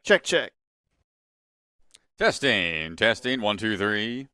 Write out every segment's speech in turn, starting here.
Check, check. Testing. 1, 2, 3.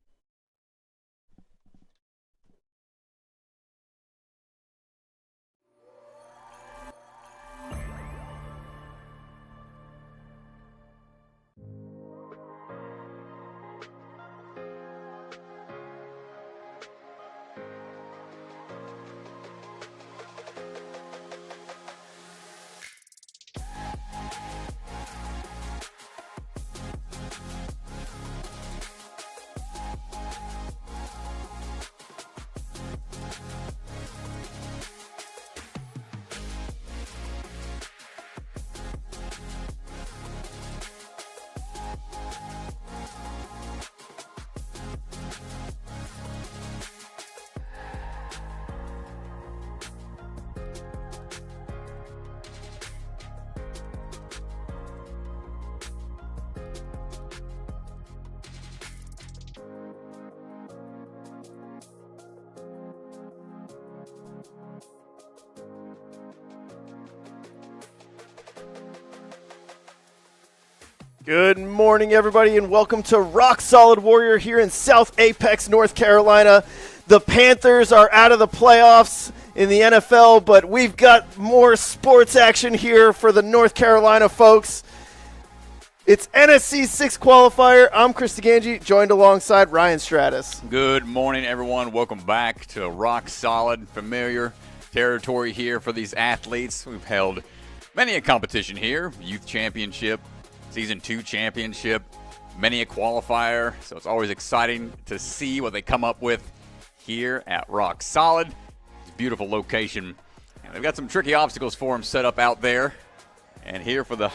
Good morning, everybody, and welcome to Rock Solid Warrior here in South Apex, North Carolina. The Panthers are out of the playoffs in the NFL, but we've got more sports action here for the North Carolina folks. It's NSC 6 Qualifier. I'm Chris DeGangi, joined alongside Ryan Stratus. Good morning, everyone. Welcome back to Rock Solid, familiar territory here for these athletes. We've held many a competition here, youth championship, Season 2 championship, many a qualifier, so it's always exciting to see what they come up with here at Rock Solid. It's a beautiful location, and they've got some tricky obstacles for them set up out there. And here for the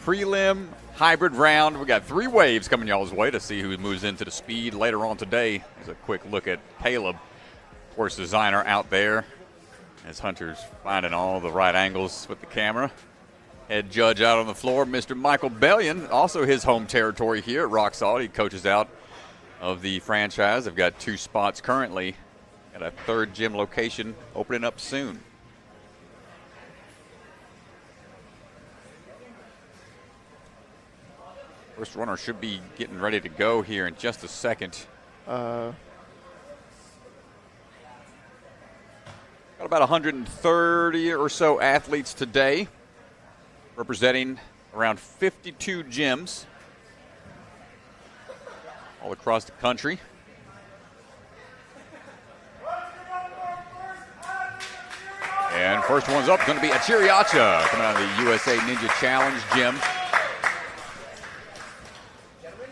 prelim hybrid round, we got 3 waves coming y'all's way to see who moves into the speed later on today. There's a quick look at Caleb, course designer out there, as Hunter's finding all the right angles with the camera. Head judge out on the floor, Mr. Michael Bellion, also his home territory here at Rock Solid. He coaches out of the franchise. They've got 2 spots currently. Got a 3rd gym location opening up soon. First runner should be getting ready to go here in just a second. Got about 130 or so athletes today, representing around 52 gyms all across the country. And first one's up, going to be Achiri Acha, coming out of the USA Ninja Challenge gym.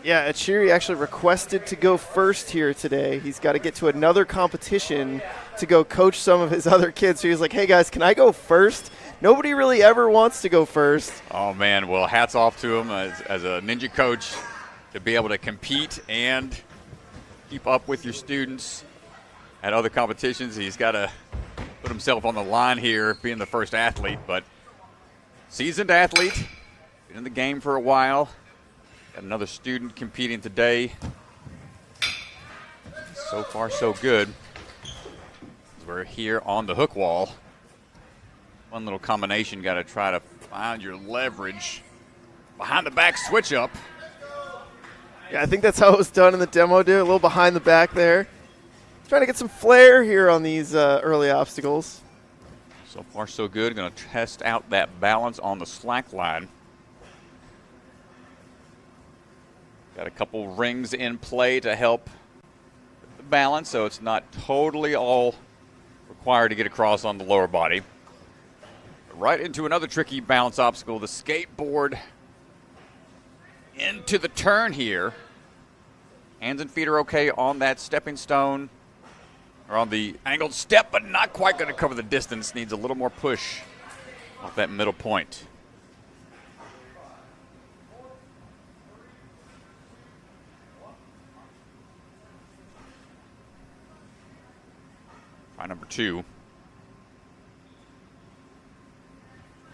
Yeah, Achiri actually requested to go first here today. He's got to get to another competition to go coach some of his other kids. So he's like, hey, guys, can I go first? Nobody really ever wants to go first. Oh, man. Well, hats off to him as a ninja coach to be able to compete and keep up with your students at other competitions. He's got to put himself on the line here, being the first athlete. But seasoned athlete, been in the game for a while. Got another student competing today. So far, so good. We're here on the hook wall. One little combination, got to try to find your leverage. Behind the back switch up. Yeah, I think that's how it was done in the demo, dude. A little behind the back there. Trying to get some flair here on these early obstacles. So far, so good. Going to test out that balance on the slack line. Got a couple rings in play to help the balance, so it's not totally all required to get across on the lower body. Right into another tricky balance obstacle, the skateboard into the turn here. Hands and feet are okay on that stepping stone, or on the angled step, but not quite going to cover the distance. Needs a little more push off that middle point. Try number 2.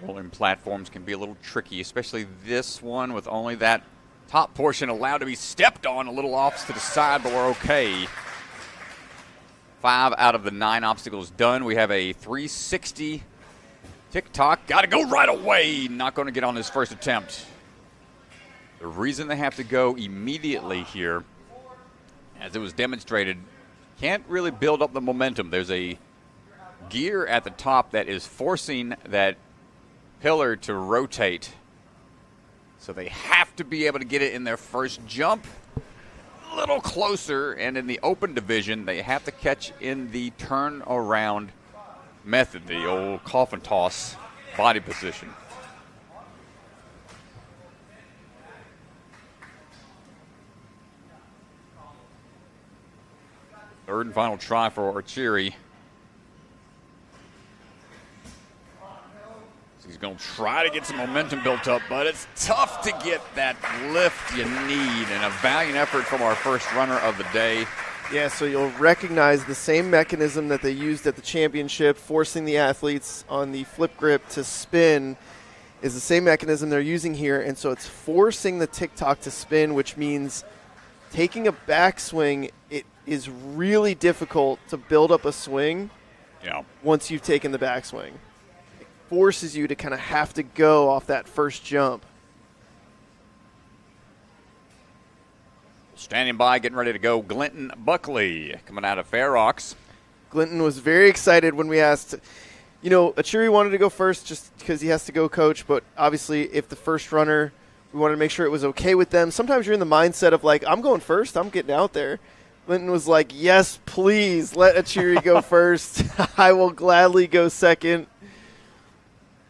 Rolling platforms can be a little tricky, especially this one with only that top portion allowed to be stepped on, a little off to the side, but we're okay. 5 out of the 9 obstacles done. We have a 360 tick-tock. Got to go right away. Not going to get on his first attempt. The reason they have to go immediately here, as it was demonstrated, can't really build up the momentum. There's a gear at the top that is forcing that pillar to rotate. So they have to be able to get it in their first jump a little closer, and in the open division, they have to catch in the turn around method, the old coffin toss body position. Third and final try for Achiri. He's going to try to get some momentum built up, but it's tough to get that lift you need, and a valiant effort from our first runner of the day. Yeah, so you'll recognize the same mechanism that they used at the championship, forcing the athletes on the flip grip to spin, is the same mechanism they're using here, and so it's forcing the tick-tock to spin, which means taking a backswing, it is really difficult to build up a swing once you've taken the backswing. It forces you to kind of have to go off that first jump. Standing by, getting ready to go, Glynnton Buckley coming out of Fair Oaks. Glynnton was very excited when we asked. You know, Achiri wanted to go first just because he has to go coach, but obviously if the first runner, we wanted to make sure it was okay with them. Sometimes you're in the mindset of like, I'm going first, I'm getting out there. Glynnton was like, yes, please, let Achiri go first. I will gladly go second.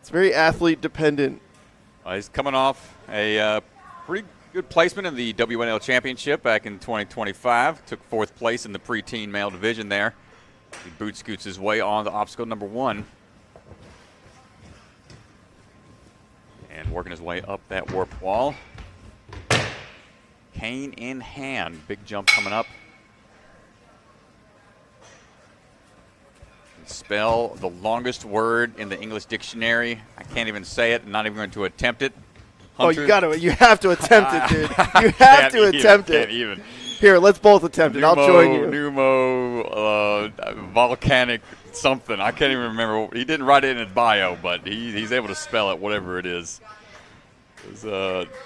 It's very athlete dependent. He's coming off a pretty good placement in the WNL Championship back in 2025. Took fourth place in the preteen male division there. He boot scoots his way on to obstacle number 1. And working his way up that warp wall. Cane in hand. Big jump coming up. Spell the longest word in the English dictionary. I can't even say it. I'm not even going to attempt it. Hunter. Oh, you have to attempt it, dude. You have to attempt it. Can't even. Here, let's both attempt it. I'll join you. Volcanic something. I can't even remember. He didn't write it in his bio, but he's able to spell it, whatever it is.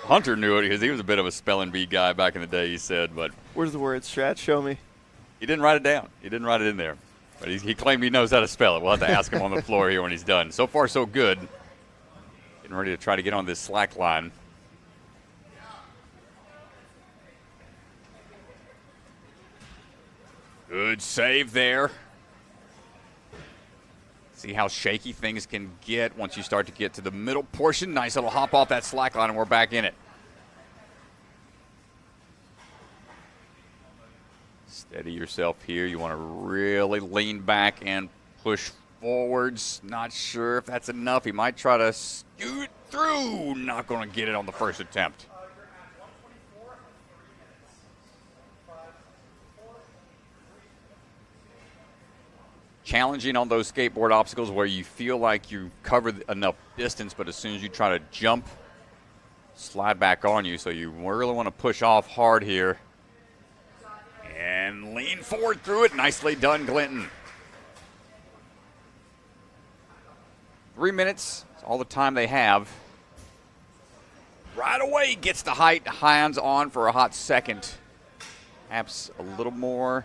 Hunter knew it because he was a bit of a spelling bee guy back in the day, he said. But where's the word, Strat? Show me. He didn't write it down. He didn't write it in there. But he claimed he knows how to spell it. We'll have to ask him on the floor here when he's done. So far, so good. Getting ready to try to get on this slack line. Good save there. See how shaky things can get once you start to get to the middle portion. Nice little hop off that slack line, and we're back in it. Steady yourself here. You want to really lean back and push forwards. Not sure if that's enough. He might try to scoot through. Not going to get it on the first attempt. Challenging on those skateboard obstacles where you feel like you covered enough distance, but as soon as you try to jump, slide back on you. So you really want to push off hard here. And lean forward through it. Nicely done, Glynnton. 3 minutes. That's all the time they have. Right away gets the height. Hands on for a hot second. Perhaps a little more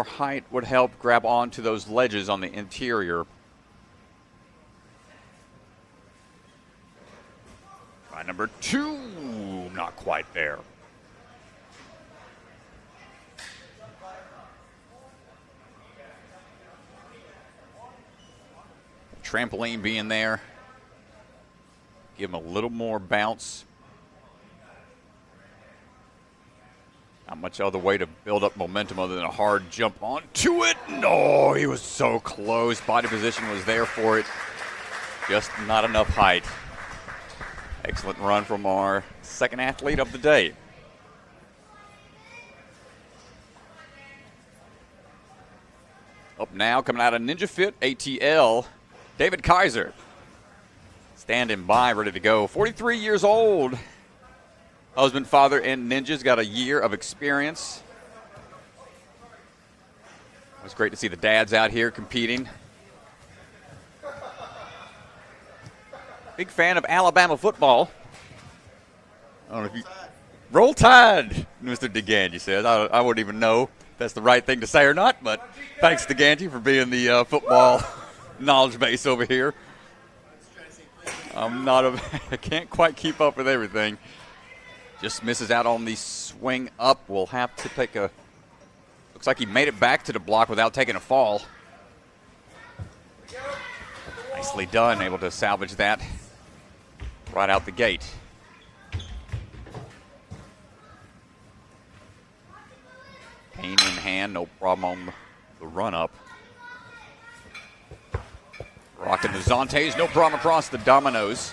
height would help grab onto those ledges on the interior. Try number 2. Not quite there. Trampoline being there. Give him a little more bounce. Not much other way to build up momentum other than a hard jump onto it. No, he was so close. Body position was there for it. Just not enough height. Excellent run from our second athlete of the day. Up now, coming out of Ninja Fit ATL, David Kiser. Standing by, ready to go. 43 years old. Husband, father, and ninjas. Got a year of experience. It was great to see the dads out here competing. Big fan of Alabama football. I don't know if you roll tide, Mr. DeGangi says. I wouldn't even know if that's the right thing to say or not, but thanks DeGangi for being the football knowledge base over here. I can't quite keep up with everything. Just misses out on the swing up. We'll have to take a, looks like he made it back to the block without taking a fall. Nicely done, able to salvage that right out the gate. Cane in hand, no problem on the run up. Rocking the Zontes, no problem across the dominoes.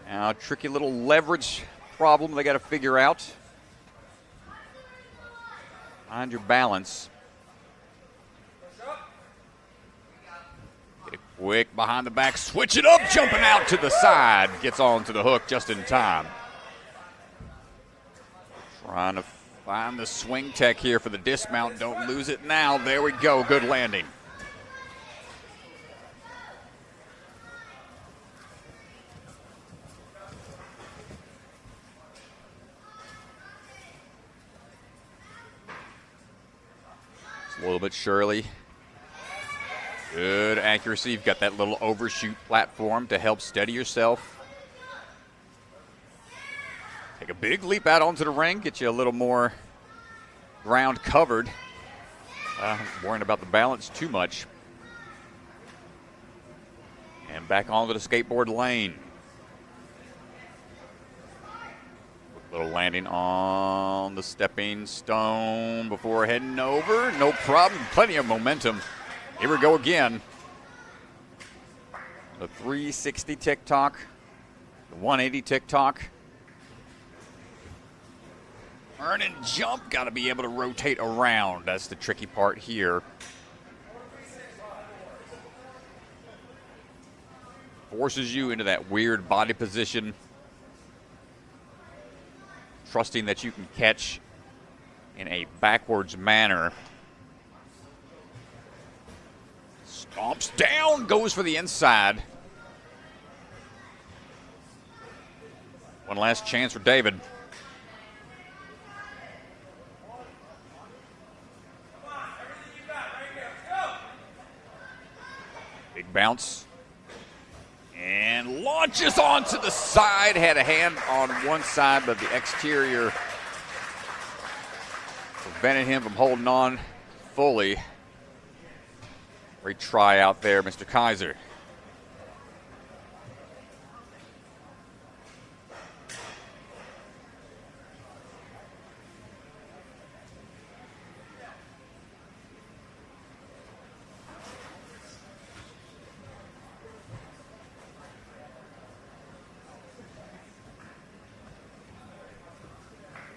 Now, tricky little leverage problem they got to figure out. Find your balance. Get it quick behind the back, switch it up, jumping out to the side. Gets on to the hook just in time. Trying to find the swing tech here for the dismount. Don't lose it now. There we go. Good landing. Just a little bit Shirley. Good accuracy. You've got that little overshoot platform to help steady yourself. Take a big leap out onto the ring, get you a little more ground covered. Worrying about the balance too much. And back onto the skateboard lane. Little landing on the stepping stone before heading over. No problem, plenty of momentum. Here we go again. The 360 tick-tock, the 180 tick-tock. Earn and jump, got to be able to rotate around. That's the tricky part here. Forces you into that weird body position. Trusting that you can catch in a backwards manner. Stomps down, goes for the inside. One last chance for David. Big bounce. And launches onto the side. Had a hand on one side, but the exterior prevented him from holding on fully. Retry out there, Mr. Kiser.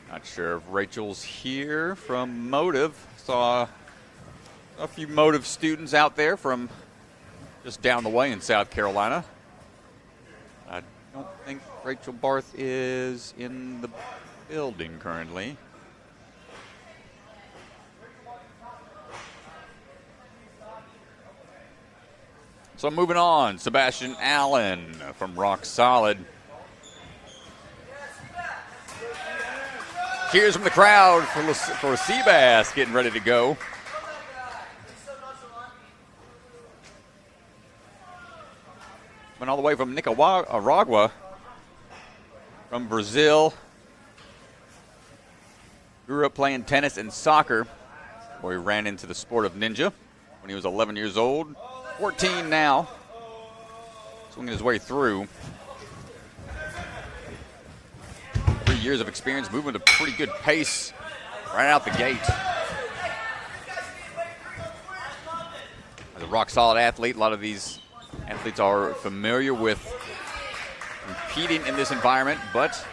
Not sure if Rachel's here from Motive. Saw a few Motive students out there from just down the way in South Carolina. I don't think Rachel Barth is in the building currently. So moving on, Sebastian Allen from Rock Solid. Cheers from the crowd for Seabass getting ready to go. Went all the way from Nicaragua, from Brazil. Grew up playing tennis and soccer, where he ran into the sport of ninja when he was 11 years old. 14 now, swinging his way through. 3 years of experience, moving at a pretty good pace right out the gate. As a rock-solid athlete, a lot of these athletes are familiar with competing in this environment, but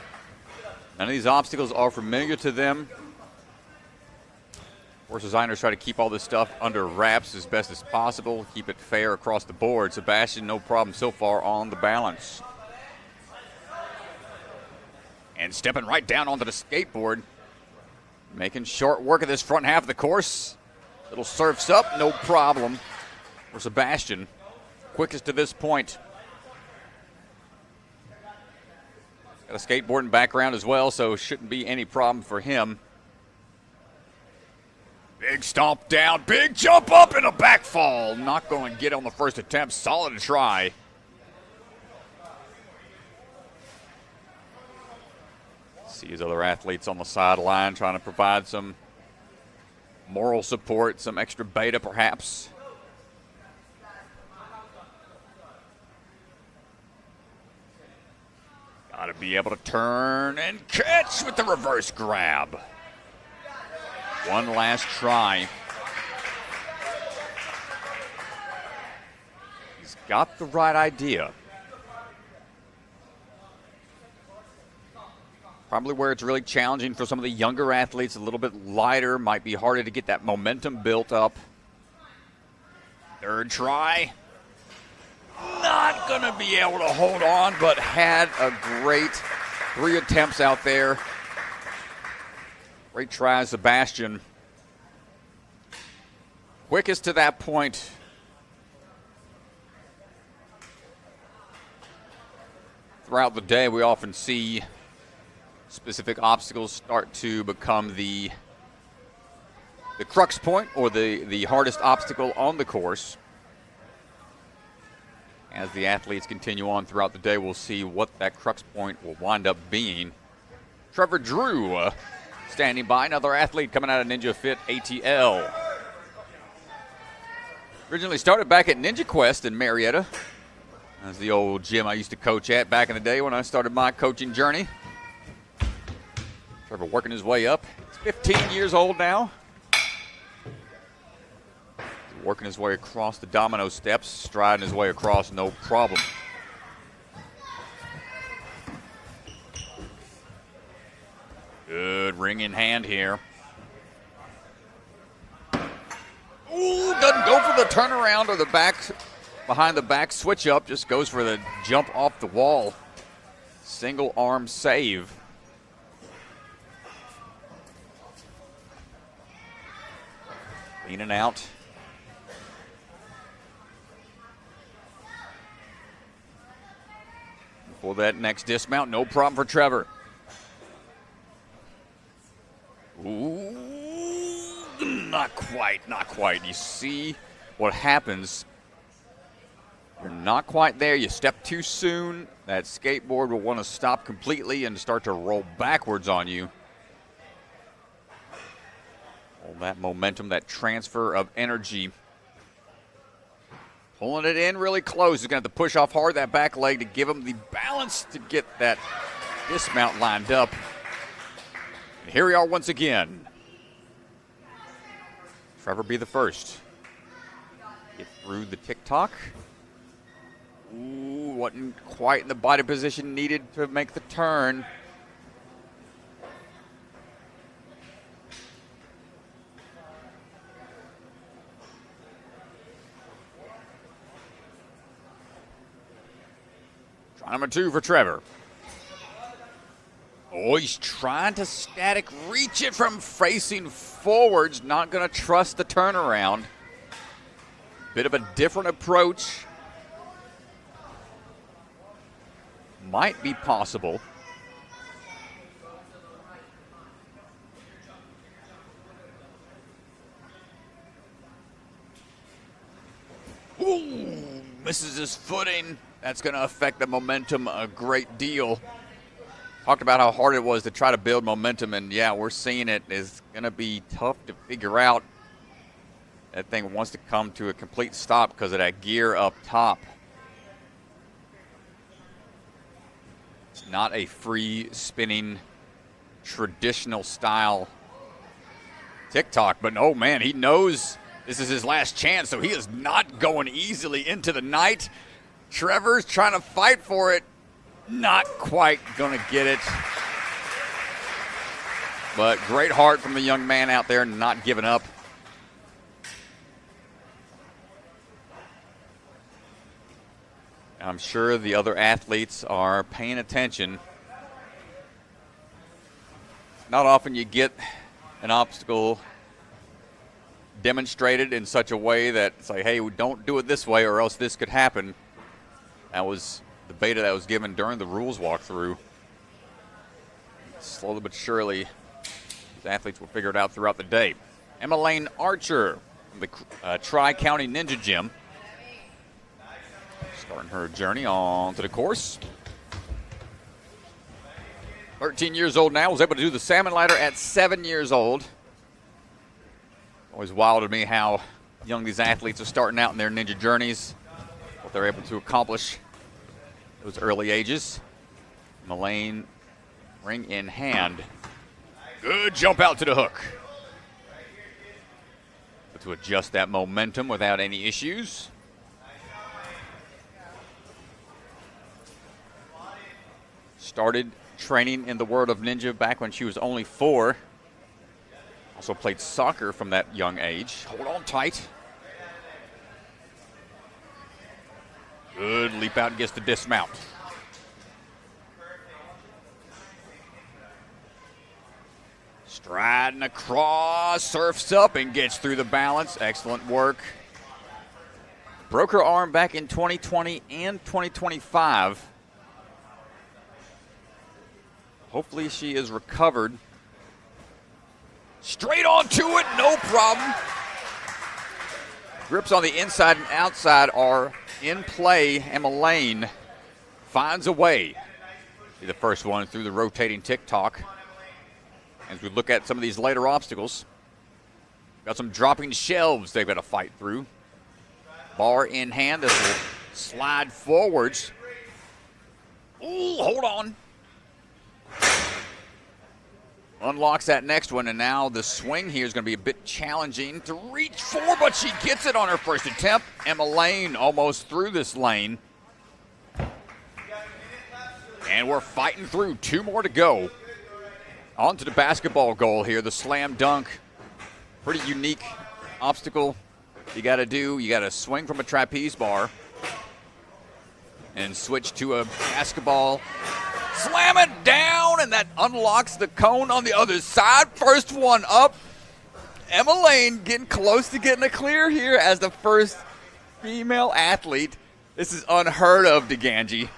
none of these obstacles are familiar to them. Course designers try to keep all this stuff under wraps as best as possible, keep it fair across the board. Sebastian, no problem so far on the balance. And stepping right down onto the skateboard, making short work of this front half of the course. Little surfs up, no problem for Sebastian. Quickest to this point. Got a skateboarding background as well, so shouldn't be any problem for him. Big stomp down, big jump up, and a back fall. Not going to get on the first attempt. Solid try. See his other athletes on the sideline trying to provide some moral support, some extra beta perhaps. Got to be able to turn and catch with the reverse grab. One last try. He's got the right idea. Probably where it's really challenging for some of the younger athletes, a little bit lighter, might be harder to get that momentum built up. Third try. Not going to be able to hold on, but had a great 3 attempts out there. Great try, Sebastian. Quickest to that point. Throughout the day, we often see specific obstacles start to become the crux point or the hardest obstacle on the course. As the athletes continue on throughout the day, we'll see what that crux point will wind up being. Trevor Drew standing by, another athlete coming out of Ninja Fit ATL. Originally started back at Ninja Quest in Marietta. That's the old gym I used to coach at back in the day when I started my coaching journey. Trevor working his way up. He's 15 years old now. Working his way across the domino steps, striding his way across, no problem. Good ring in hand here. Ooh, doesn't go for the turnaround or the back, behind the back switch up, just goes for the jump off the wall. Single arm save. Leaning out. For that next dismount, no problem for Trevor. Ooh, not quite, not quite. You see what happens. You're not quite there. You step too soon. That skateboard will want to stop completely and start to roll backwards on you. All that momentum, that transfer of energy. Pulling it in really close. He's going to have to push off hard that back leg to give him the balance to get that dismount lined up. And here we are once again. Trevor be the first. Get through the tick-tock. Ooh, wasn't quite in the body position needed to make the turn. Number 2 for Trevor. Oh, he's trying to static reach it from facing forwards. Not going to trust the turnaround. Bit of a different approach. Might be possible. Ooh, misses his footing. That's going to affect the momentum a great deal. Talked about how hard it was to try to build momentum, and yeah, we're seeing it. It's going to be tough to figure out. That thing wants to come to a complete stop because of that gear up top. It's not a free spinning, traditional style tick-tock, but oh man, he knows this is his last chance, so he is not going easily into the night. Trevor's trying to fight for it. Not quite going to get it. But great heart from the young man out there, not giving up. I'm sure the other athletes are paying attention. Not often you get an obstacle demonstrated in such a way that it's like, hey, don't do it this way or else this could happen. That was the beta that was given during the rules walkthrough. slowly but surely, these athletes will figure it out throughout the day. Emalaine Archer from the Tri-County Ninja Gym. Starting her journey onto the course. 13 years old now, was able to do the salmon ladder at 7 years old. Always wild to me how young these athletes are starting out in their ninja journeys, what they're able to accomplish at those early ages. Emalaine, ring in hand. Good jump out to the hook. But to adjust that momentum without any issues. Started training in the world of ninja back when she was only 4. Also played soccer from that young age. Hold on tight. Good leap out and gets the dismount. Striding across, surfs up and gets through the balance. Excellent work. Broke her arm back in 2020 and 2025. Hopefully she is recovered. Straight onto it, no problem. Grips on the inside and outside are in play. Emalaine finds a way. Be the first one through the rotating tick-tock. As we look at some of these later obstacles, got some dropping shelves they've got to fight through. Bar in hand, this will slide forwards. Ooh, hold on. Unlocks that next one, and now the swing here is going to be a bit challenging to reach for, but she gets it on her first attempt. Emalaine almost through this lane. And we're fighting through. 2 more to go. On to the basketball goal here, the slam dunk. Pretty unique obstacle you got to do. You got to swing from a trapeze bar and switch to a basketball. Slam it down, and that unlocks the cone on the other side. First one up. Emalaine getting close to getting a clear here as the first female athlete. This is unheard of, DeGangi.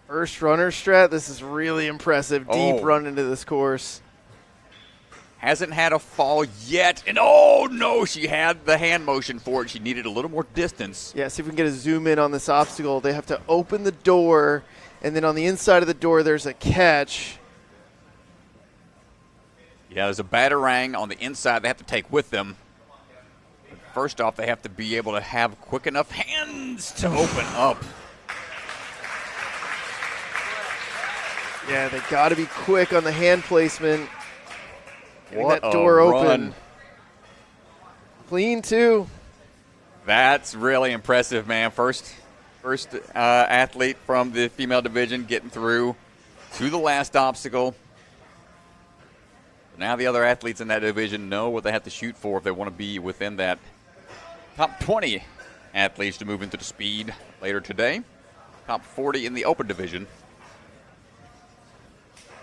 First runner strat, this is really impressive. Deep run into this course. Hasn't had a fall yet. And oh no, she had the hand motion for it. She needed a little more distance. Yeah, see if we can get a zoom in on this obstacle. They have to open the door, and then on the inside of the door there's a catch. Yeah, there's a batarang on the inside they have to take with them. But first off, they have to be able to have quick enough hands to open up. Yeah, they got to be quick on the hand placement. Getting What that door a open. Run. Clean, too. That's really impressive, man. First athlete from the female division getting through to the last obstacle. Now the other athletes in that division know what they have to shoot for if they want to be within that top 20 athletes to move into the speed later today. Top 40 in the open division.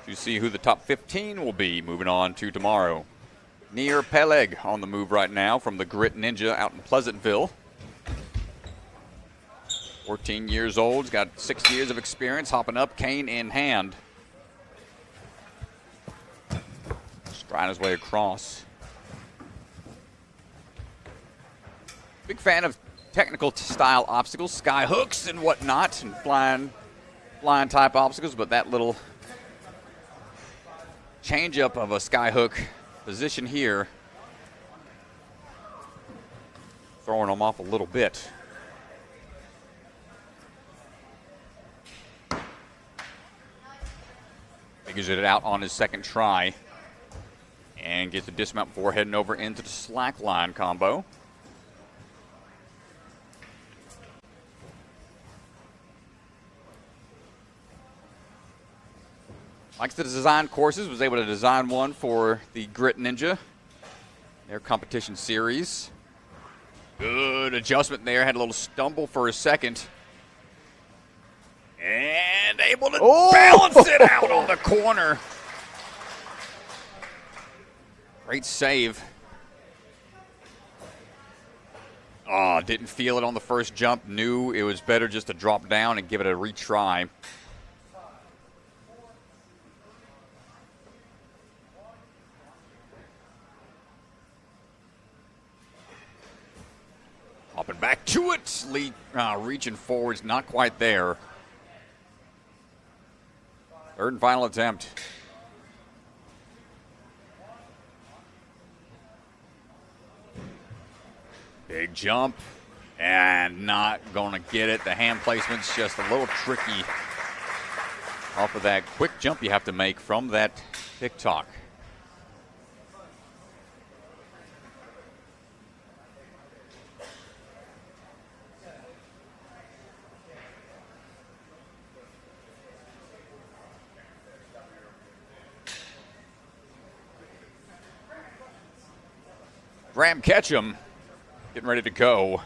To see who the top 15 will be moving on to tomorrow. Nir Peleg on the move right now from the Grit Ninja out in Pleasantville. 14 years old, he's got 6 years of experience, hopping up, cane in hand. Striding his way across. Big fan of technical style obstacles, sky hooks and whatnot, and flying type obstacles, but that little change up of a sky hook position here, throwing them off a little bit. Figures it out on his second try and gets the dismount before heading over into the slack line combo. Likes to design courses, was able to design one for the Grit Ninja, their competition series. Good adjustment there, had a little stumble for a second. And able to balance it out on the corner. Great save. Oh, didn't feel it on the first jump. Knew it was better just to drop down and give it a retry. Hopping back to it. Reaching forwards, not quite there. Third and final attempt. Big jump, and not going to get it. The hand placement's just a little tricky off of that quick jump you have to make from that TikTok. Graham Ketcham getting ready to go.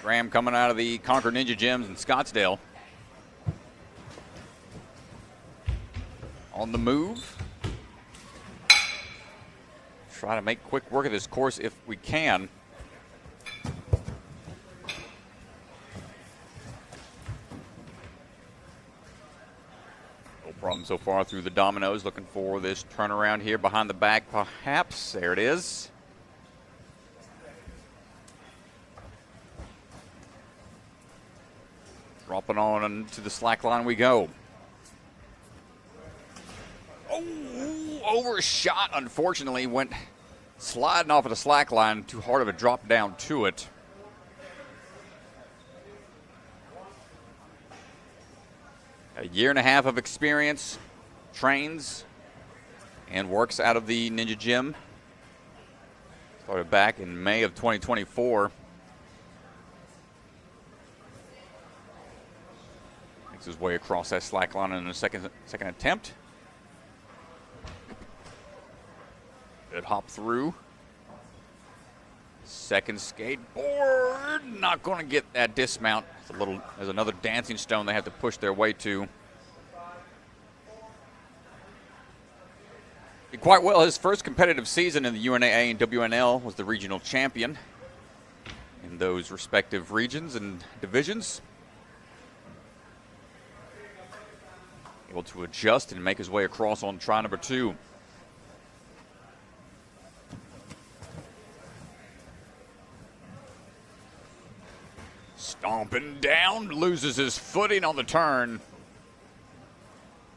Graham coming out of the Concord Ninja Gyms in Scottsdale. On the move. Try to make quick work of this course if we can. Problem so far through the dominoes. Looking for this turnaround here behind the back, perhaps. There it is. Dropping on to the slack line we go. Oh, overshot, unfortunately. Went sliding off of the slack line. Too hard of a drop down to it. A year and a half of experience, trains, and works out of the Ninja Gym. Started back in May of 2024. Makes his way across that slack line in a second attempt. Good hop through. Second skateboard, not going to get that dismount. There's another dancing stone they have to push their way to. Did quite well his first competitive season in the UNAA and WNL, was the regional champion in those respective regions and divisions. Able to adjust and make his way across on try number 2. Stomping down, loses his footing on the turn.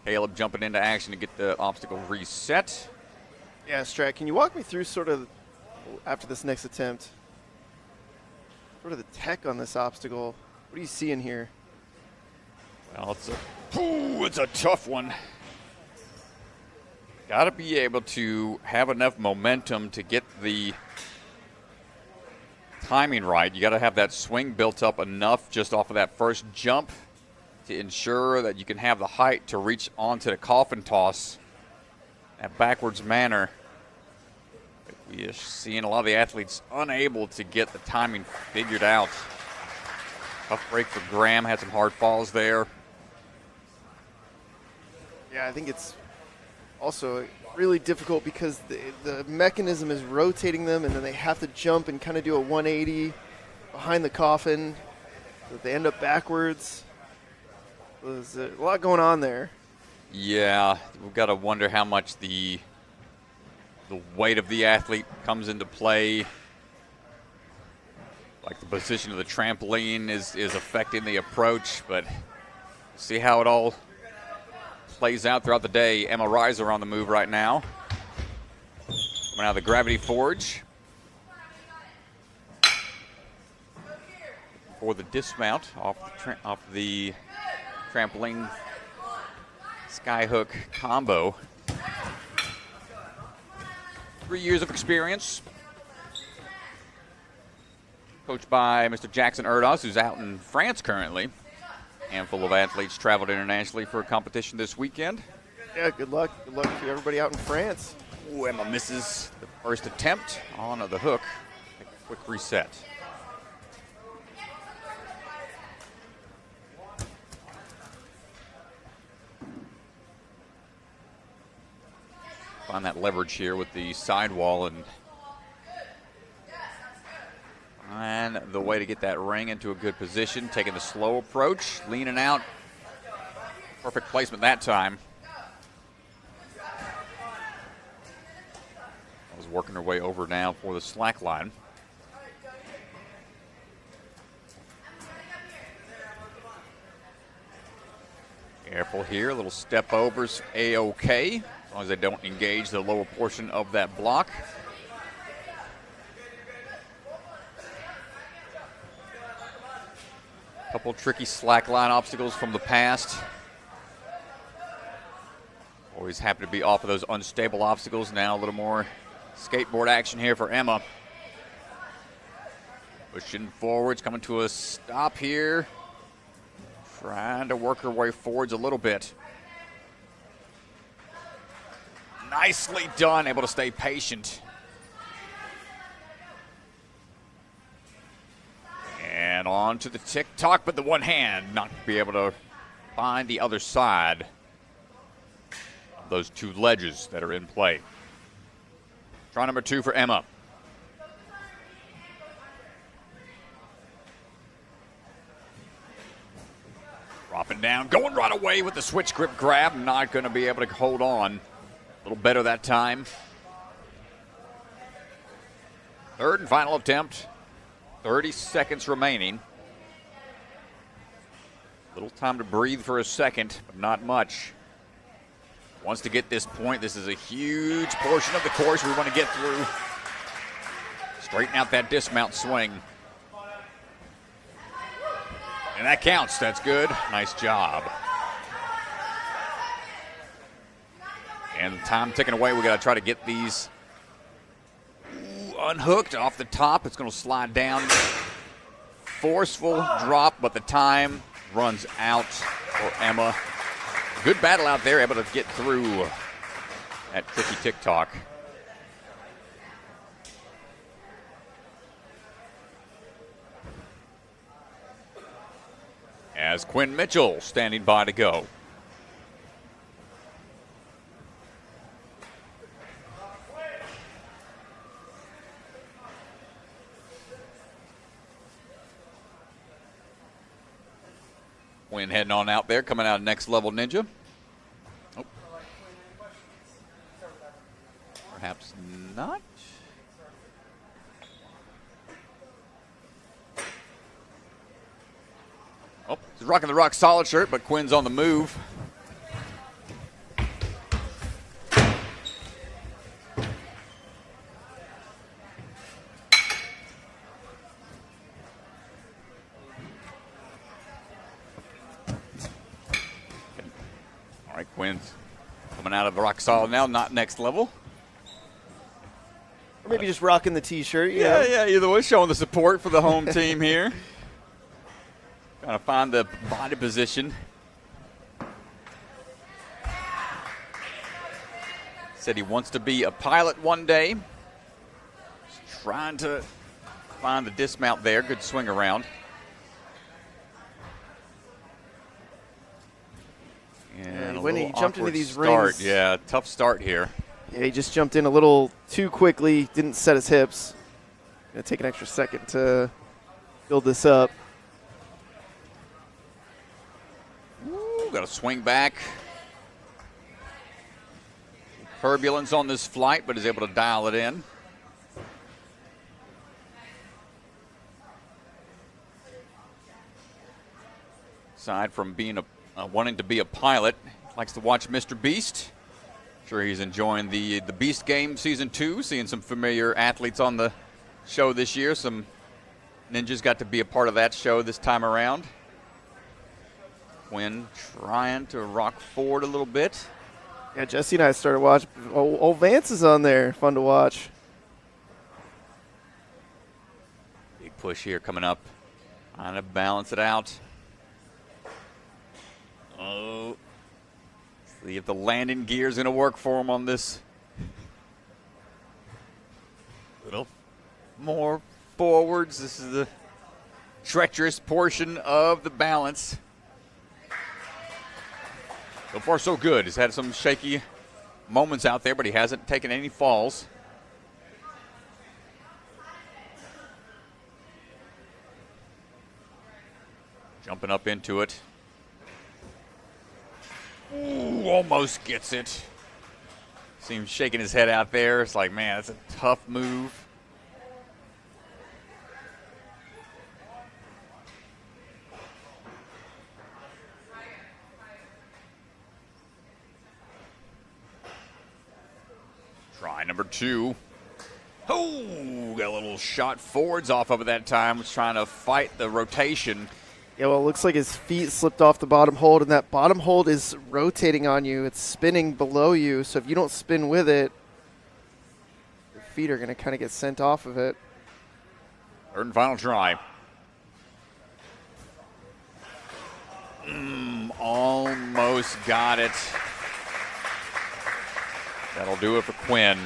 Caleb jumping into action to get the obstacle reset. Yeah, Strat, can you walk me through sort of, after this next attempt, sort of the tech on this obstacle? What do you see in here? Well, it's a tough one. Got to be able to have enough momentum to get the timing right. You got to have that swing built up enough just off of that first jump to ensure that you can have the height to reach onto the coffin toss in a backwards manner. We are seeing a lot of the athletes unable to get the timing figured out. Tough break for Graham, had some hard falls there. Yeah, I think it's also really difficult because the mechanism is rotating them, and then they have to jump and kind of do a 180 behind the coffin, so they end up backwards. There's a lot going on there. Yeah, we've got to wonder how much the weight of the athlete comes into play. Like the position of the trampoline is affecting the approach, but see how it all plays out throughout the day. Emma Risser on the move right now. Coming out of the Gravity Forge. For the dismount off the trampoline skyhook combo. 3 years of experience. Coached by Mr. Jackson Erdos, who's out in France currently. Handful of athletes traveled internationally for a competition this weekend. Yeah, good luck. Good luck to everybody out in France. Ooh, Emma misses the first attempt on the hook. Take a quick reset. Find that leverage here with the sidewall and find the way to get that ring into a good position, taking the slow approach, leaning out. Perfect placement that time. I was working her way over now for the slack line. Careful here, a little step overs, A-OK, as long as they don't engage the lower portion of that block. Couple tricky slack line obstacles from the past. Always happy to be off of those unstable obstacles. Now a little more skateboard action here for Emma. Pushing forwards, coming to a stop here. Trying to work her way forwards a little bit. Nicely done, able to stay patient. And on to the tick-tock, but the one hand not be able to find the other side of those two ledges that are in play. Try number 2 for Emma. Dropping down, going right away with the switch grip grab. Not going to be able to hold on. A little better that time. Third and final attempt. 30 seconds remaining. Little time to breathe for a second, but not much. Wants to get this point. This is a huge portion of the course we want to get through. Straighten out that dismount swing. And that counts. That's good. Nice job. And time ticking away. We got to try to get these unhooked off the top. It's going to slide down. Forceful drop, but the time runs out for Emma. Good battle out there, able to get through that tricky tick-tock. As Quinn Mitchell standing by to go. Quinn heading on out there, coming out of Next Level Ninja. Oh. Perhaps not. Oh, he's rocking the Rock Solid shirt, but Quinn's on the move. All right, Quinn's coming out of the Rock Solid now, not Next Level. Or maybe just rocking the T-shirt. Yeah, either way, showing the support for the home team here. Trying to find the body position. Said he wants to be a pilot one day. Just trying to find the dismount there. Good swing around. And when he jumped into these rings. Yeah, tough start here. Yeah, he just jumped in a little too quickly. Didn't set his hips. Gonna take an extra second to build this up. Got to swing back. Turbulence on this flight, but is able to dial it in. Aside from being wanting to be a pilot, likes to watch Mr. Beast. Sure, he's enjoying the Beast Game Season 2, seeing some familiar athletes on the show this year. Some ninjas got to be a part of that show this time around. Quinn trying to rock forward a little bit. Yeah, Jesse and I started watching. Old Vance is on there. Fun to watch. Big push here coming up. Trying to balance it out. Oh. See if the landing gear is going to work for him on this. A little more forwards. This is the treacherous portion of the balance. So far, so good. He's had some shaky moments out there, but he hasn't taken any falls. Jumping up into it. Ooh, almost gets it. Seems shaking his head out there. It's like, man, that's a tough move. Try number 2. Oh, got a little shot forwards off of it that time. Was trying to fight the rotation. Yeah, well, it looks like his feet slipped off the bottom hold, and that bottom hold is rotating on you. It's spinning below you, so if you don't spin with it, your feet are going to kind of get sent off of it. Third and final try. Almost got it. That'll do it for Quinn.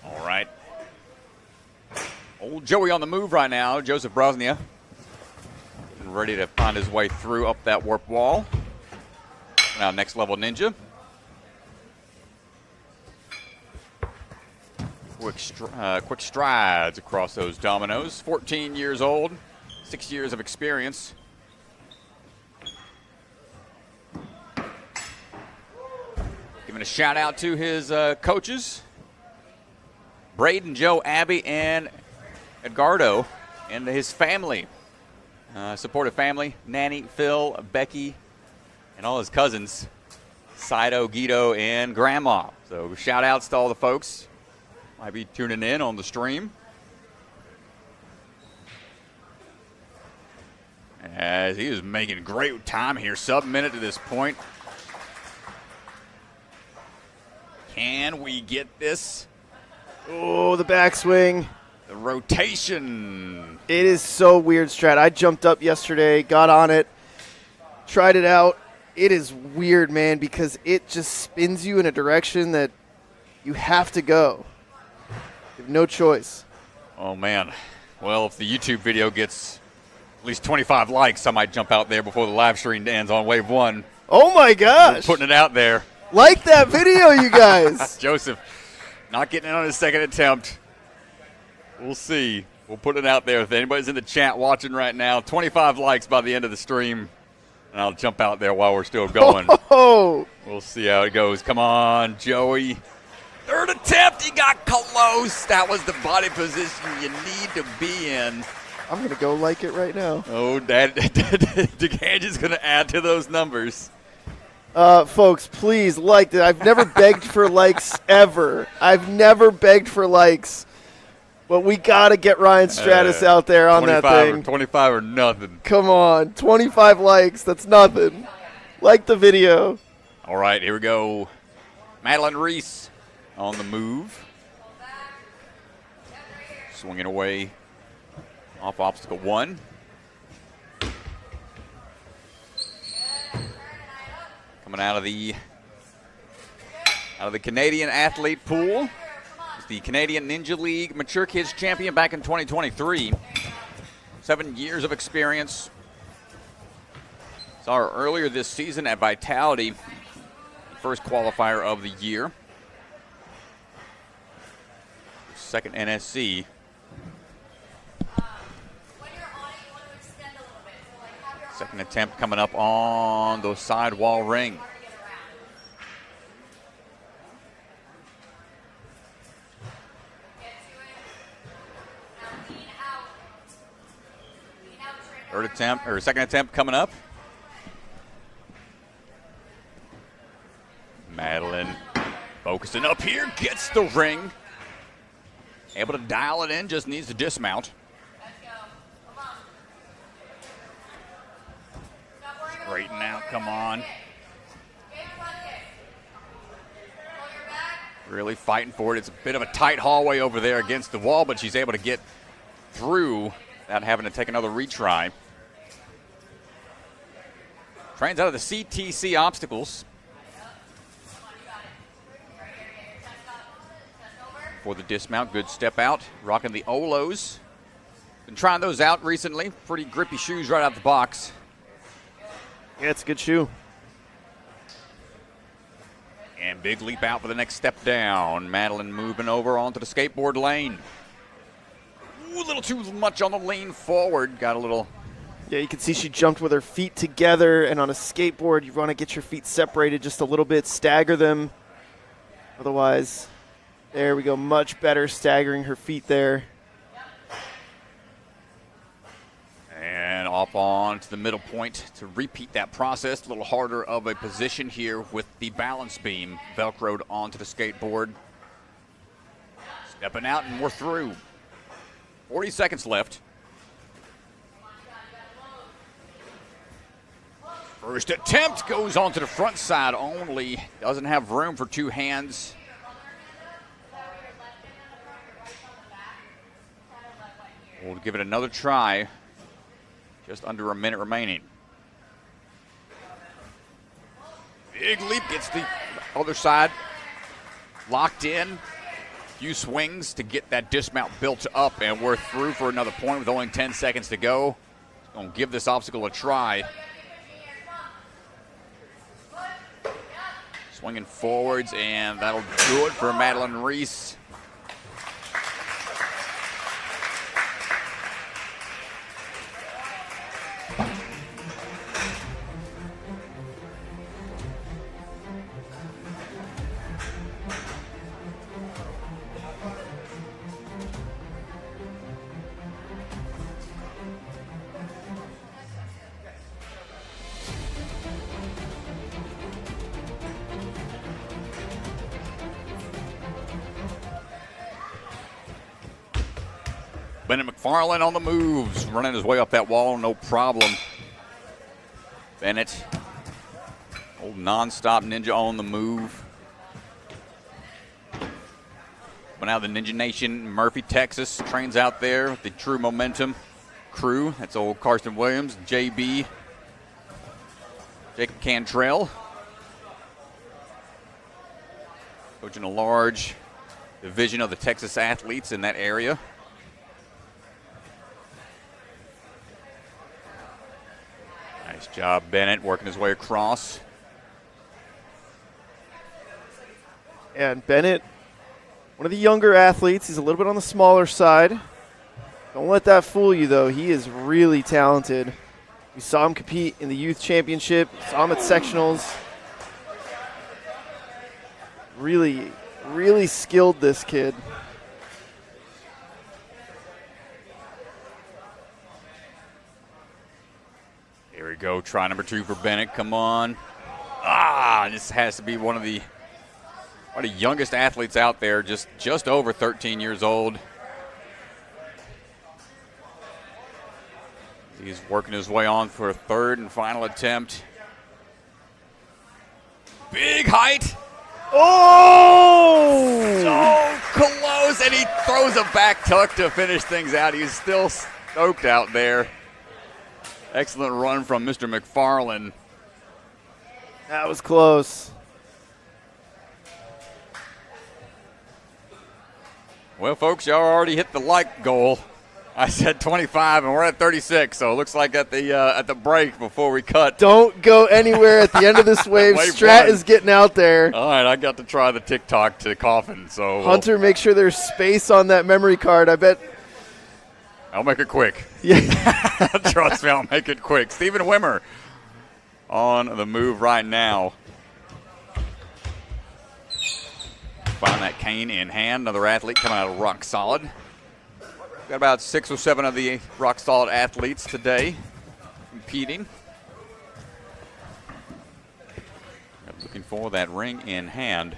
All right. Old Joey on the move right now, Joseph Brozyna. Getting ready to find his way through up that warp wall. Now next level ninja. Quick strides across those dominoes. 14 years old, 6 years of experience. Giving a shout out to his coaches, Braden, Joe, Abby, and Edgardo, and his family. Supportive family, Nanny, Phil, Becky, and all his cousins, Sido, Guido, and Grandma. So shout outs to all the folks. Might be tuning in on the stream. As he is making great time here, sub-minute to this point. Can we get this? Oh, the backswing. The rotation. It is so weird, Strat. I jumped up yesterday, got on it, tried it out. It is weird, man, because it just spins you in a direction that you have to go. You have no choice. Oh, man. Well, if the YouTube video gets at least 25 likes, I might jump out there before the live stream ends on wave 1. Oh, my gosh. We're putting it out there. Like that video, you guys. Joseph not getting in on his second attempt. We'll see. We'll put it out there. If anybody's in the chat watching right now, 25 likes by the end of the stream. And I'll jump out there while we're still going. Oh. We'll see how it goes. Come on, Joey. Third attempt. He got close. That was the body position you need to be in. I'm going to go like it right now. Oh, DeGange's going to add to those numbers. Folks, please like that. I've never begged for likes ever. I've never begged for likes. But we got to get Ryan Stratus out there on that thing. 25 or nothing. Come on. 25 likes. That's nothing. Like the video. All right, here we go. Madeline Rees on the move. Swinging away off obstacle 1. Coming out of the Canadian athlete pool. The Canadian Ninja League Mature Kids Champion back in 2023. 7 years of experience. Saw her earlier this season at Vitality, first qualifier of the year. Second NSC. Second attempt coming up on the sidewall ring. Third attempt, or second attempt coming up. Madeline focusing up here, gets the ring. Able to dial it in, just needs to dismount. Straighten out, come on. Really fighting for it. It's a bit of a tight hallway over there against the wall, but she's able to get through without having to take another retry. Trains out of the CTC obstacles. For the dismount, good step out. Rocking the Olos. Been trying those out recently. Pretty grippy shoes right out the box. Yeah, it's a good shoe. And big leap out for the next step down. Madeline moving over onto the skateboard lane. Ooh, a little too much on the lean forward. Got a little... Yeah, you can see she jumped with her feet together, and on a skateboard, you want to get your feet separated just a little bit, stagger them. Otherwise, there we go, much better staggering her feet there. And off on to the middle point to repeat that process. A little harder of a position here with the balance beam velcroed onto the skateboard. Stepping out, and we're through. 40 seconds left. First attempt goes onto the front side only. Doesn't have room for two hands. We'll give it another try. Just under a minute remaining. Big leap, gets the other side locked in. Few swings to get that dismount built up, and we're through for another point with only 10 seconds to go. Gonna give this obstacle a try. Swinging forwards, and that'll do it for Madeline Rees. Bennett McFarland on the moves, running his way up that wall, no problem. Bennett, old non-stop ninja on the move. But now the Ninja Nation, Murphy, Texas, trains out there with the True Momentum crew. That's old Carson Williams, JB, Jacob Cantrell. Coaching a large division of the Texas athletes in that area. Nice job, Bennett, working his way across. And Bennett, one of the younger athletes, he's a little bit on the smaller side. Don't let that fool you, though. He is really talented. We saw him compete in the youth championship, saw him at sectionals. Really, really skilled, this kid. Here we go, try number 2 for Bennett, come on. This has to be one of the youngest athletes out there, just over 13 years old. He's working his way on for a third and final attempt. Big height. Oh! So close, and he throws a back tuck to finish things out. He's still stoked out there. Excellent run from Mr. McFarland. That was close. Well, folks, y'all already hit the like goal. I said 25, and we're at 36, so it looks like at the break before we cut. Don't go anywhere at the end of this wave. Strat is getting out there. All right, I got to try the TikTok to coffin. So Hunter, make sure there's space on that memory card. I bet. I'll make it quick. Yeah. Trust me, I'll make it quick. Stephen Wimmer on the move right now. Found that cane in hand. Another athlete coming out of Rock Solid. Got about 6 or 7 of the Rock Solid athletes today competing. Looking for that ring in hand.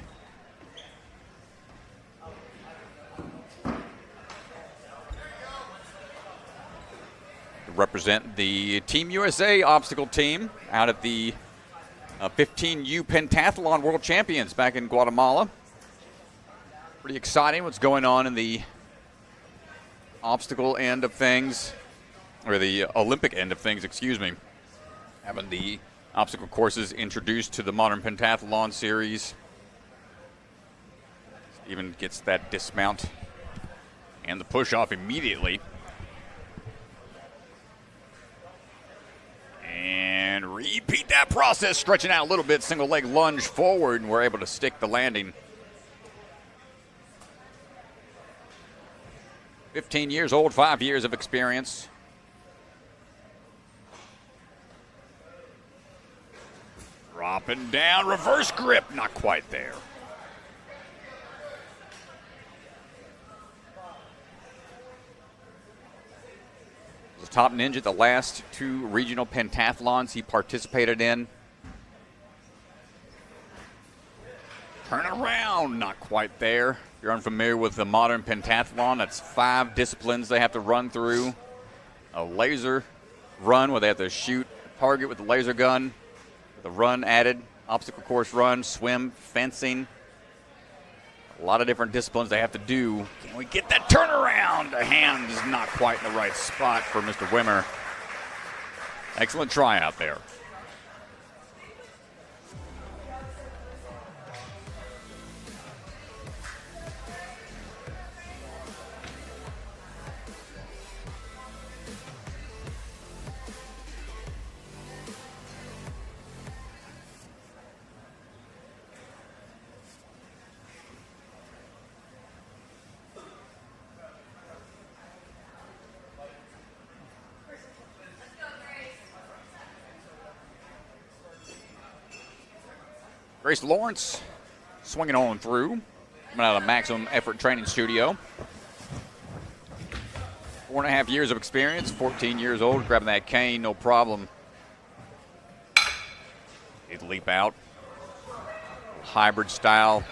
Represent the Team USA obstacle team out at the 15U Pentathlon World Champions back in Guatemala. Pretty exciting what's going on in the obstacle end of things, or the Olympic end of things, excuse me. Having the obstacle courses introduced to the modern pentathlon series. Steven gets that dismount and the push off immediately. Repeat that process, stretching out a little bit, single leg lunge forward, and we're able to stick the landing. 15 years old, 5 years of experience. Dropping down, reverse grip, not quite there. The top ninja at the last 2 regional pentathlons he participated in. Turn around, not quite there. If you're unfamiliar with the modern pentathlon, that's 5 disciplines they have to run through. A laser run where they have to shoot a target with a laser gun. The run added, obstacle course run, swim, fencing. A lot of different disciplines they have to do. Can we get that turnaround? The hand is not quite in the right spot for Mr. Wimmer. Excellent try out there. Grace Lawrence swinging on through, coming out of Maximum Effort Training Studio. 4.5 years of experience, 14 years old, grabbing that cane, no problem. Need to leap out. Hybrid style.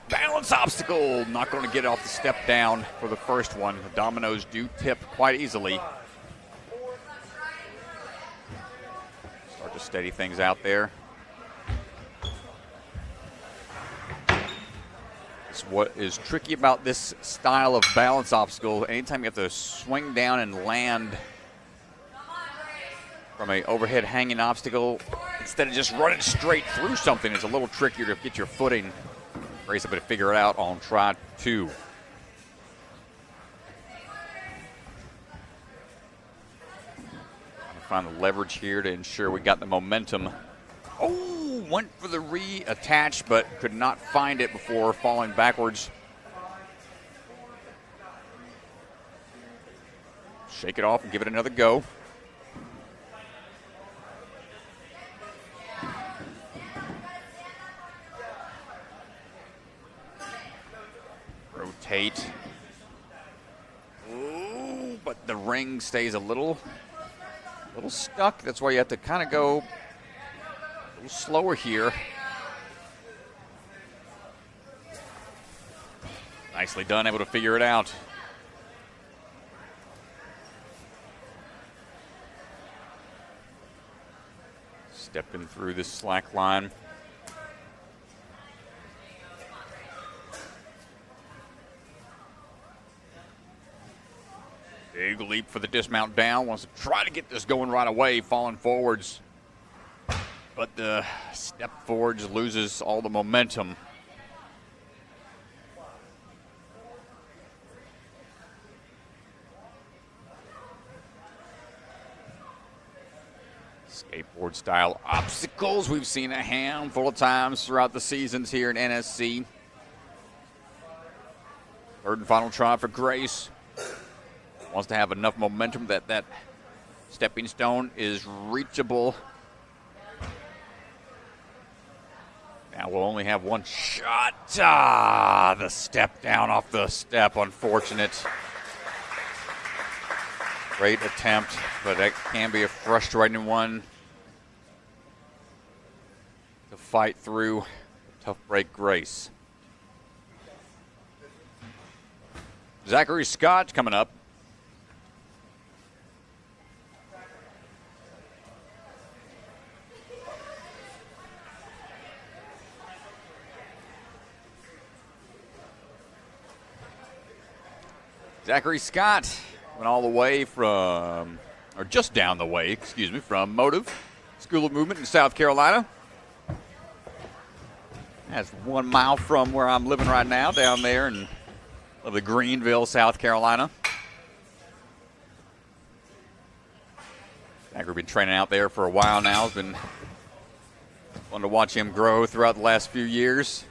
Balance obstacle, not going to get off the step down for the first one. The dominoes do tip quite easily. Start to steady things out there. What is tricky about this style of balance obstacle, anytime you have to swing down and land from an overhead hanging obstacle, instead of just running straight through something, it's a little trickier to get your footing. Grace able to figure it out on try 2. Find the leverage here to ensure we got the momentum. Oh, went for the reattach, but could not find it before falling backwards. Shake it off and give it another go. Rotate. Ooh, but the ring stays a little stuck. That's why you have to kind of go a little slower here. Nicely done, able to figure it out. Stepping through this slack line. Big leap for the dismount down. Wants to try to get this going right away, falling forwards. But the step forwards loses all the momentum. Skateboard style obstacles we've seen a handful of times throughout the seasons here in NSC. Third and final try for Grace. Wants to have enough momentum that stepping stone is reachable. Now we'll only have one shot. The step down off the step, unfortunate. Great attempt, but that can be a frustrating one to fight through. Tough break, Grace. Zachary Scott coming up. Zachary Scott went all the way from, or just down the way, excuse me, from Motive School of Movement in South Carolina. That's 1 mile from where I'm living right now, down there in the Greenville, South Carolina. Zachary been training out there for a while now. Has been Fun to watch him grow throughout the last few years.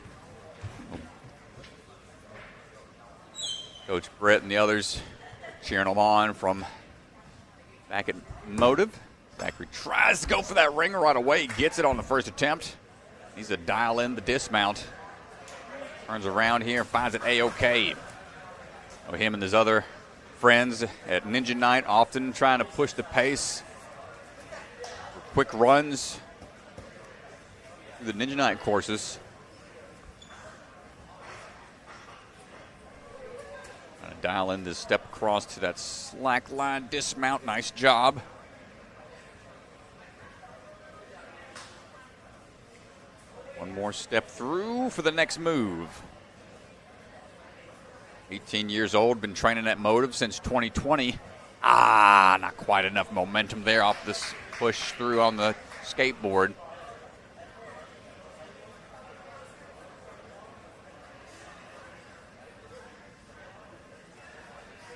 Coach Brett and the others cheering him on from back at Motive. Zachary tries to go for that ringer right away. Gets it on the first attempt. Needs to dial in the dismount. Turns around here, finds it A-OK. Him and his other friends at Ninja Night often trying to push the pace. Quick runs through the Ninja Night courses. Trying to dial in this step across to that slack line dismount. Nice job. One more step through for the next move. 18 years old, been training at Motive since 2020. Not quite enough momentum there off this push through on the skateboard.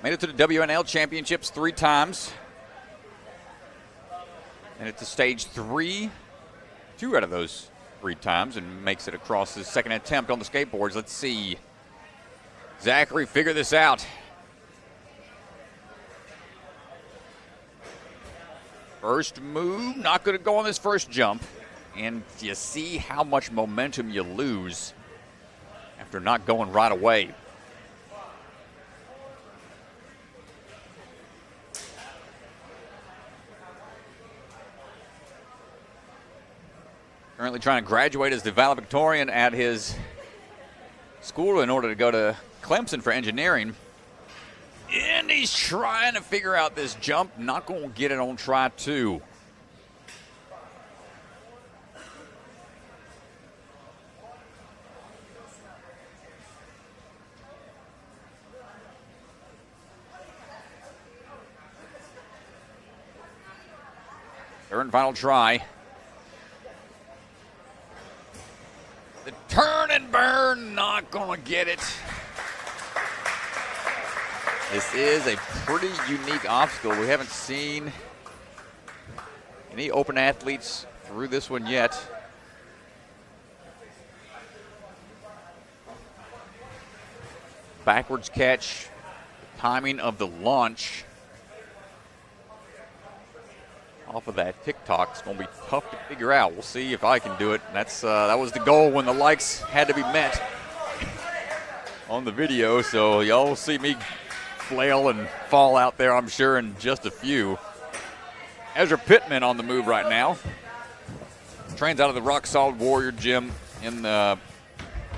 Made it to the WNL Championships 3 times. And it's to stage 3, 2 out of those 3 times, and makes it across his second attempt on the skateboards. Let's see. Zachary, figure this out. First move, not going to go on this first jump. And you see how much momentum you lose after not going right away. Currently trying to graduate as the valedictorian at his school in order to go to Clemson for engineering. And he's trying to figure out this jump. Not going to get it on try 2. Third and final try. The turn and burn, not going to get it. This is a pretty unique obstacle. We haven't seen any open athletes through this one yet. Backwards catch, the timing of the launch off of that TikTok. It's going to be tough to figure out. We'll see if I can do it. That was the goal when the likes had to be met on the video. So y'all will see me flail and fall out there, I'm sure, in just a few. Ezra Pittman on the move right now. Trains out of the Rock Solid Warrior Gym in the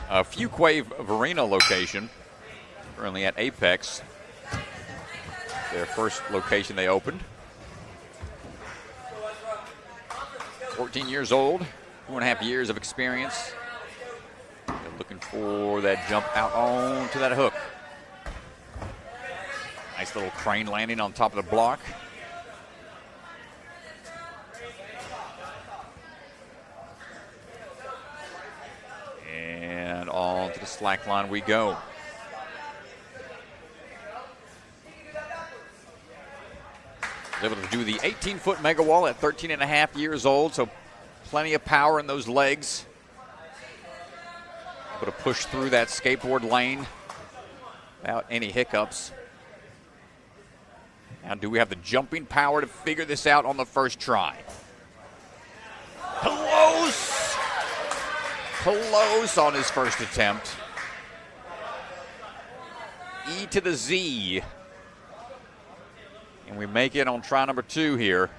Fuquay Arena location. Currently at Apex. Their first location they opened. 14 years old, 2.5 years of experience. They're looking for that jump out onto that hook. Nice little crane landing on top of the block. And on to the slack line we go. Was able to do the 18-foot mega wall at 13.5 years old, so plenty of power in those legs. Able to push through that skateboard lane without any hiccups. Now, do we have the jumping power to figure this out on the first try? Close! Close on his first attempt. E to the Z. And we make it on try number 2 here.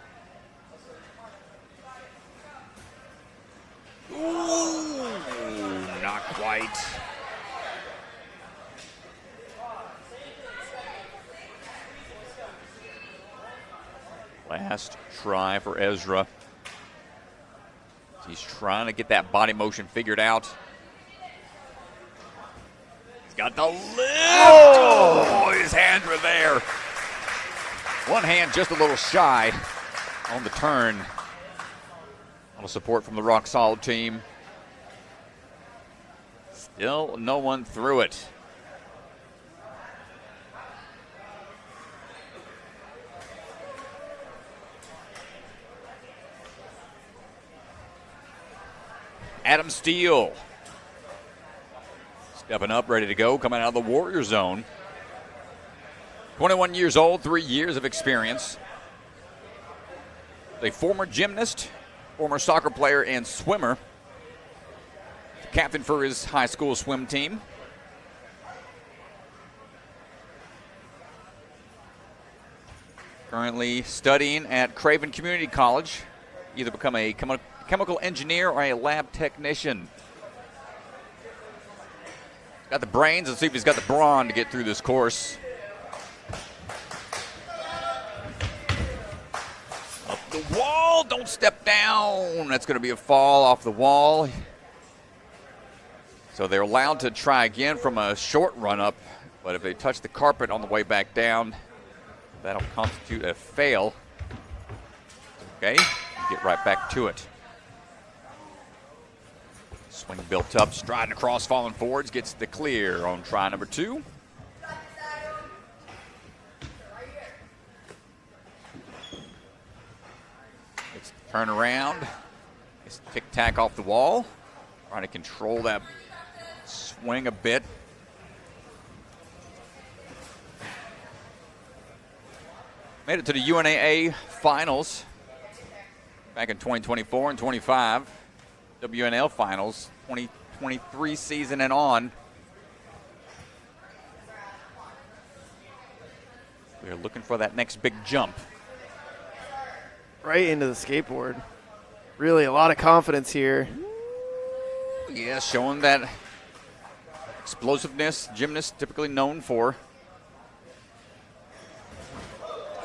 Ooh, not quite. Last try for Ezra. He's trying to get that body motion figured out. He's got the lift. Oh, his hands were there. One hand just a little shy on the turn. A little support from the Rock Solid team. Still no one through it. Adam Steele. Stepping up, ready to go, coming out of the Warrior Zone. 21 years old, 3 years of experience. A former gymnast, former soccer player, and swimmer. Captain for his high school swim team. Currently studying at Craven Community College. Either become a chemical engineer or a lab technician. Got the brains. Let's see if he's got the brawn to get through this course. Up the wall. Don't step down. That's going to be a fall off the wall. So they're allowed to try again from a short run up. But if they touch the carpet on the way back down, that'll constitute a fail. Okay, get right back to it. Swing built up, striding across, falling forwards, gets the clear on try number 2. It's turn around. It's tic-tac off the wall. Trying to control that swing a bit. Made it to the UNAA finals back in 2024 and 25. WNL finals, 2023 season and on. We're looking for that next big jump. Right into the skateboard. Really a lot of confidence here. Yeah, showing that explosiveness gymnasts typically known for.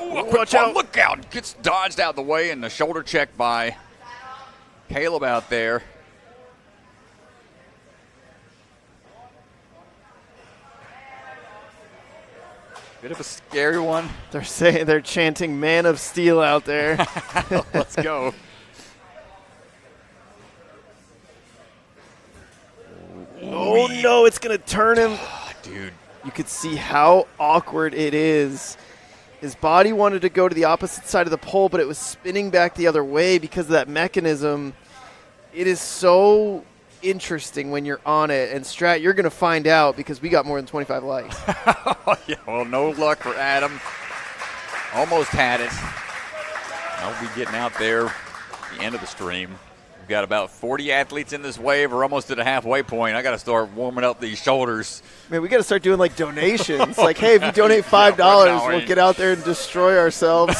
Ooh, watch out. Look out. Gets dodged out of the way, and the shoulder check by Caleb out there. Bit of a scary one. They're chanting "Man of Steel" out there. Let's go. Oh no, it's gonna turn him. Dude. You could see how awkward it is. His body wanted to go to the opposite side of the pole, but it was spinning back the other way because of that mechanism. It is so interesting when you're on it. And Strat, you're going to find out because we got more than 25 likes. Yeah, well, no luck for Adam. Almost had it. I'll be getting out there at the end of the stream. We've got about 40 athletes in this wave. We're almost to the halfway point. I got to start warming up these shoulders. Man, we got to start doing like donations. Like, hey, if you donate $5, we'll get out there and destroy ourselves.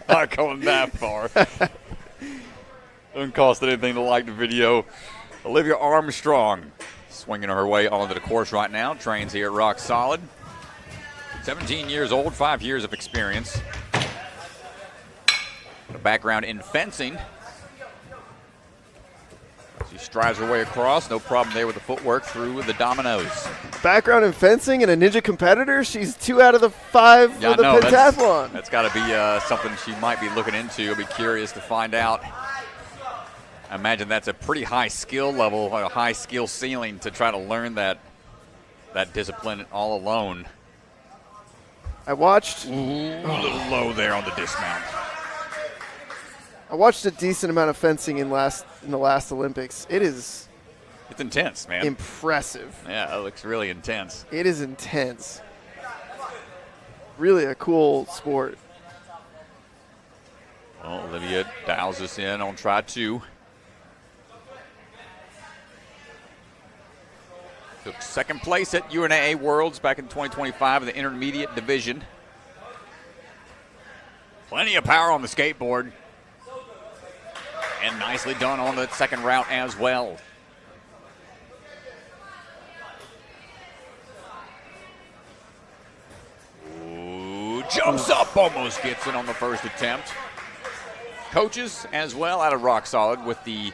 Not going that far. Doesn't cost anything to like the video. Olivia Armstrong swinging her way onto the course right now. Trains here at Rock Solid. 17 years old, 5 years of experience. A background in fencing. She strides her way across. No problem there with the footwork through the dominoes. Background in fencing and a ninja competitor. She's 2 out of the 5 for the pentathlon. That's got to be something she might be looking into. I'll be curious to find out. I imagine that's a pretty high skill level, a high skill ceiling to try to learn that discipline all alone. I watched. A little low there on the dismount. I watched a decent amount of fencing in the last Olympics. It's intense, man. Impressive. Yeah, it looks really intense. It is intense. Really a cool sport. Well, Olivia dials us in on try 2. Took second place at UNAA Worlds back in 2025 in the intermediate division. Plenty of power on the skateboard. And nicely done on the second route as well. Ooh, jumps up, almost gets it on the first attempt. Coaches as well out of Rock Solid with the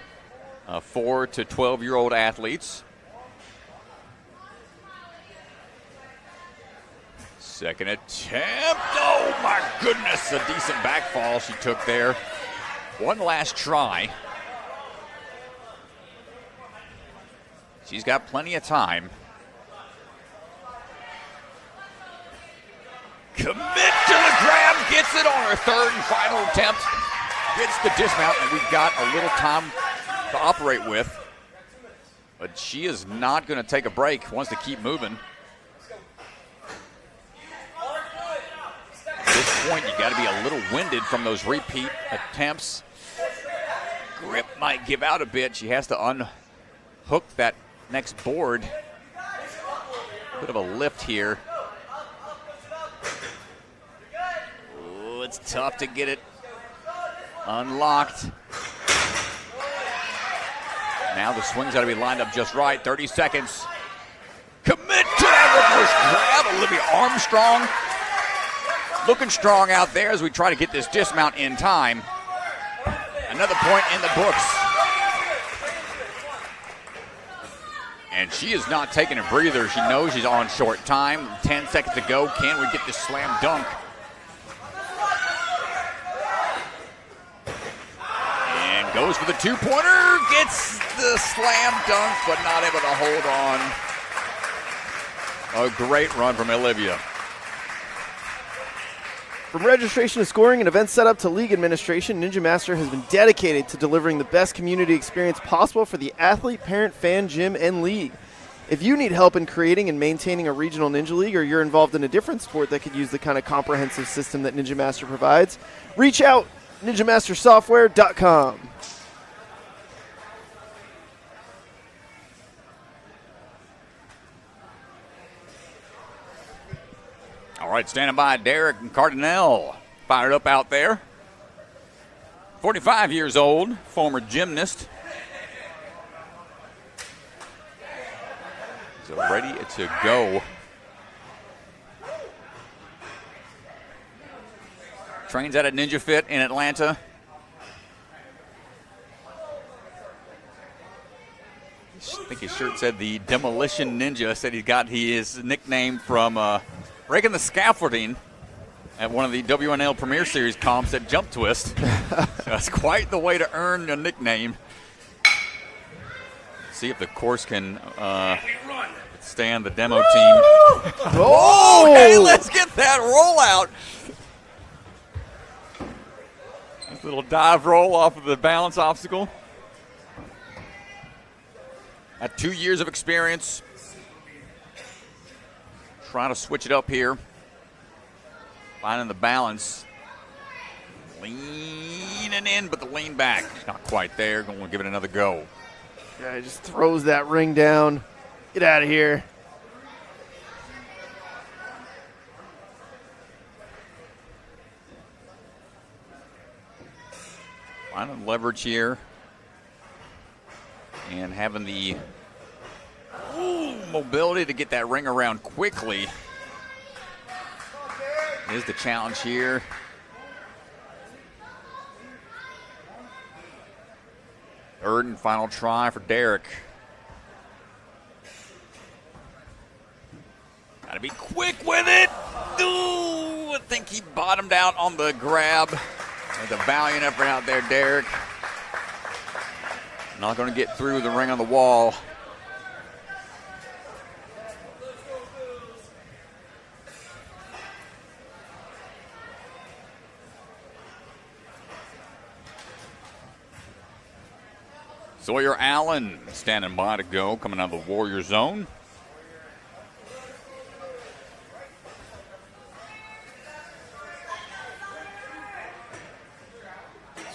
4 to 12-year-old athletes. Second attempt. Oh, my goodness. A decent back fall she took there. One last try. She's got plenty of time. Commit to the grab. Gets it on her third and final attempt. Gets the dismount, and we've got a little time to operate with. But she is not going to take a break, wants to keep moving. At this point, you got to be a little winded from those repeat attempts. Grip might give out a bit. She has to unhook that next board. Bit of a lift here. Ooh, it's tough to get it unlocked. Now the swing's got to be lined up just right. 30 seconds. Commit to that reverse grab. Olivia Armstrong looking strong out there as we try to get this dismount in time. Another point in the books. And she is not taking a breather. She knows she's on short time. 10 seconds to go. Can we get this slam dunk? And goes for the two-pointer. Gets the slam dunk, but not able to hold on. A great run from Olivia. From registration to scoring and event setup to league administration, Ninja Master has been dedicated to delivering the best community experience possible for the athlete, parent, fan, gym, and league. If you need help in creating and maintaining a regional Ninja League, or you're involved in a different sport that could use the kind of comprehensive system that Ninja Master provides, reach out, ninjamastersoftware.com. All right, standing by, Derek and Cardinell fired up out there. 45 years old, former gymnast. So ready to go. Trains out at Ninja Fit in Atlanta. I think his shirt said the Demolition Ninja. Said he got his nickname from breaking the scaffolding at one of the WNL Premier Series comps at Jump Twist. So that's quite the way to earn a nickname. See if the course can stand the demo team. Oh, hey, let's get that rollout. Nice little dive roll off of the balance obstacle. At 2 years of experience. Trying to switch it up here. Finding the balance. Leaning in, but the lean back. Not quite there. Going to give it another go. Yeah, he just throws that ring down. Get out of here. Finding leverage here. And having the mobility to get that ring around quickly is the challenge here. Third and final try for Derek. Gotta be quick with it. Ooh, I think he bottomed out on the grab. There's a valiant effort out there, Derek. Not going to get through the ring on the wall. Sawyer Allen standing by to go, coming out of the Warrior zone.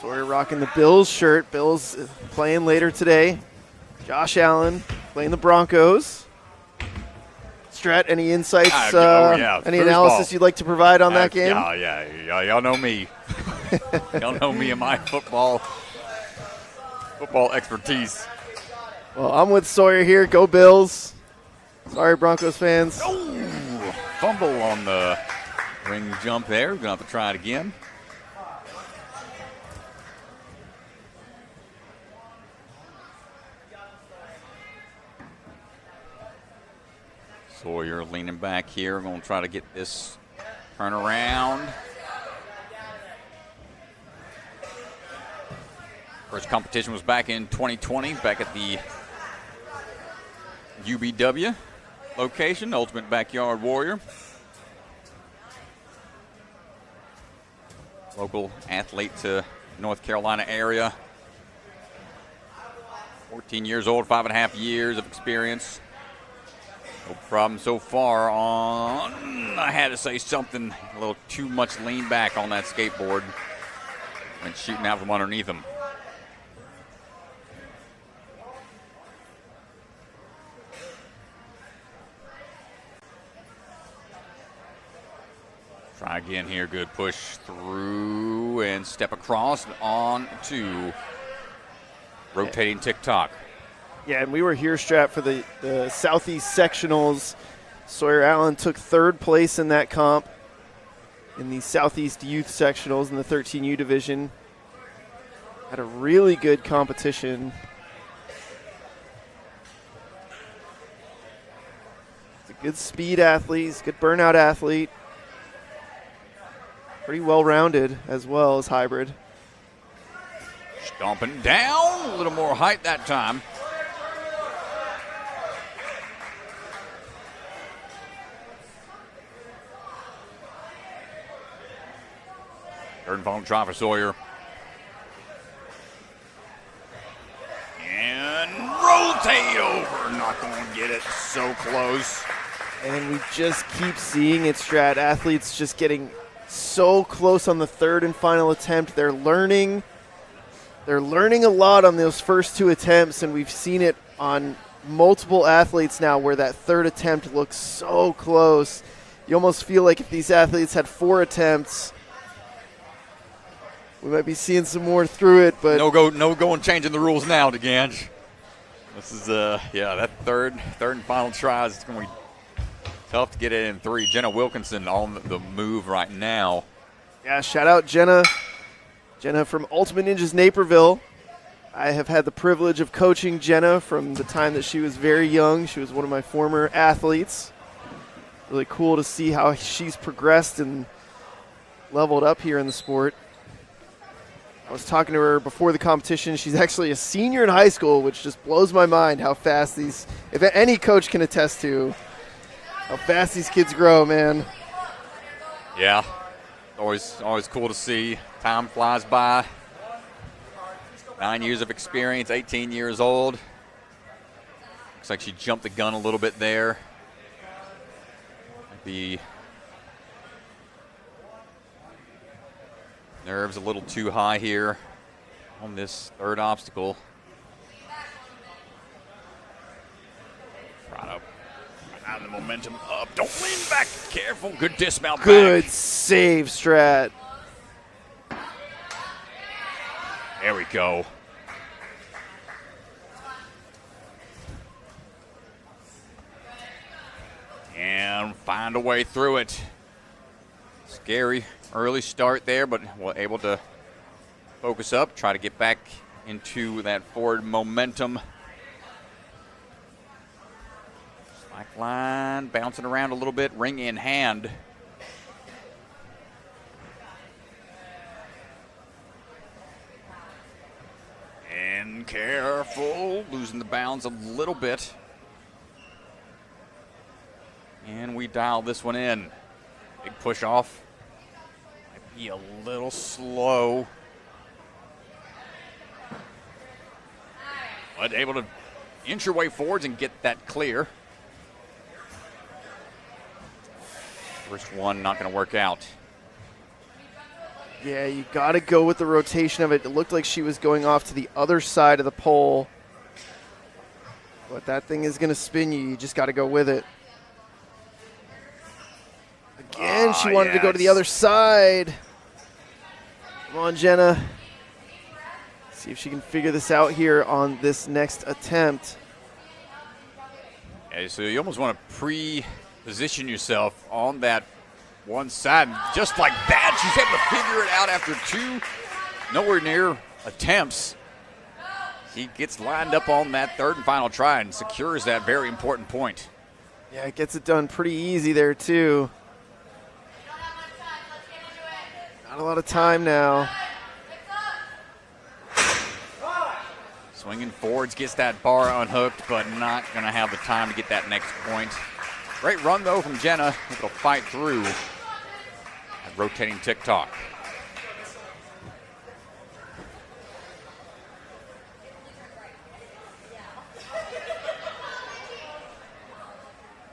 Sawyer rocking the Bills shirt. Bills playing later today. Josh Allen playing the Broncos. Strat, any insights, any analysis you'd like to provide on that game? Yeah, y'all know me. Y'all know me and my football expertise. Well, I'm with Sawyer here. Go Bills. Sorry, Broncos fans. Oh, fumble on the ring jump there. We're going to have to try it again. Sawyer leaning back here. We're going to try to get this turn around. First competition was back in 2020, back at the UBW location, Ultimate Backyard Warrior. Local athlete to North Carolina area. 14 years old, 5.5 years of experience. No problem so far on, I had to say something, a little too much lean back on that skateboard and shooting out from underneath him. Try again here, good push through and step across on to rotating tick-tock. Yeah, and we were here, Strat, for the Southeast Sectionals. Sawyer Allen took third place in that comp in the Southeast Youth Sectionals in the 13U division. Had a really good competition. He's a good speed athlete, he's a good burnout athlete. Pretty well-rounded as well as hybrid. Stomping down, a little more height that time. Third and final try for Sawyer. And rotate over. Not going to get it. So close. And we just keep seeing it, Strat. Athletes just getting so close on the third and final attempt. They're learning a lot on those first two attempts, and we've seen it on multiple athletes now where that third attempt looks so close. You almost feel like if these athletes had 4 attempts, we might be seeing some more through it. But no going changing the rules now, DeGange. This is that third and final try is going to be tough to get it in 3. Jenna Wilkinson on the move right now. Yeah, shout out Jenna. Jenna from Ultimate Ninjas Naperville. I have had the privilege of coaching Jenna from the time that she was very young. She was one of my former athletes. Really cool to see how she's progressed and leveled up here in the sport. I was talking to her before the competition. She's actually a senior in high school, which just blows my mind how fast these, if any coach can attest to, how fast these kids grow, man. Yeah, always cool to see. Time flies by. 9 years of experience, 18 years old. Looks like she jumped the gun a little bit there. The nerves a little too high here on this third obstacle. Try to have the momentum up. Don't lean back. Careful. Good dismount back. Good save, Strat. There we go. And find a way through it. Scary early start there, but we're able to focus up, try to get back into that forward momentum. Slack line, bouncing around a little bit, ring in hand. And careful, losing the bounds a little bit. And we dial this one in. Big push off. Might be a little slow. But able to inch your way forwards and get that clear. First one not going to work out. Yeah, you got to go with the rotation of it. It looked like she was going off to the other side of the pole. But that thing is going to spin you. You just got to go with it. Again, she wanted to go to the other side. Come on, Jenna. See if she can figure this out here on this next attempt. Okay, so you almost want to pre-position yourself on that one side. Just like that, she's able to figure it out after 2 nowhere near attempts. She gets lined up on that third and final try and secures that very important point. Yeah, it gets it done pretty easy there, too. Not a lot of time now. Swinging forwards, gets that bar unhooked, but not going to have the time to get that next point. Great run, though, from Jenna. Able to fight through that rotating tick-tock.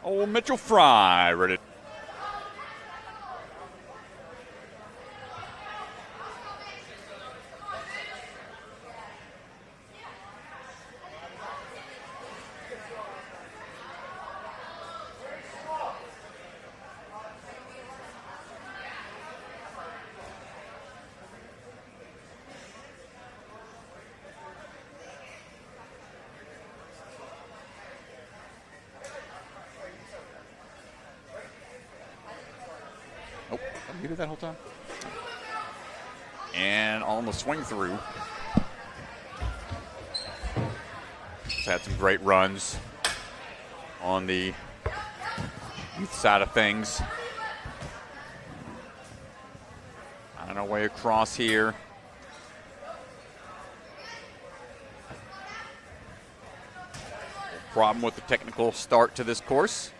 Oh, Mitchell Frie ready. You did that whole time? And on the swing through. He's had some great runs on the youth side of things. On our way across here. Problem with the technical start to this course.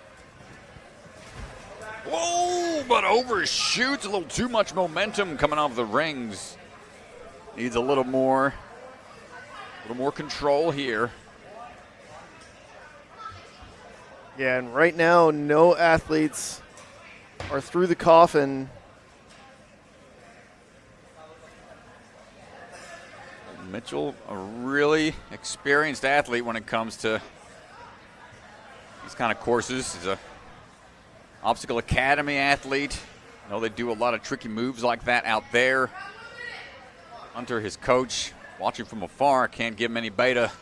Whoa, but overshoots, a little too much momentum coming off the rings. Needs a little more control here. Yeah, and right now, no athletes are through the coffin. Mitchell, a really experienced athlete when it comes to these kind of courses. He's a Obstacle Academy athlete. I know they do a lot of tricky moves like that out there. Hunter, his coach, watching from afar, can't give him any beta.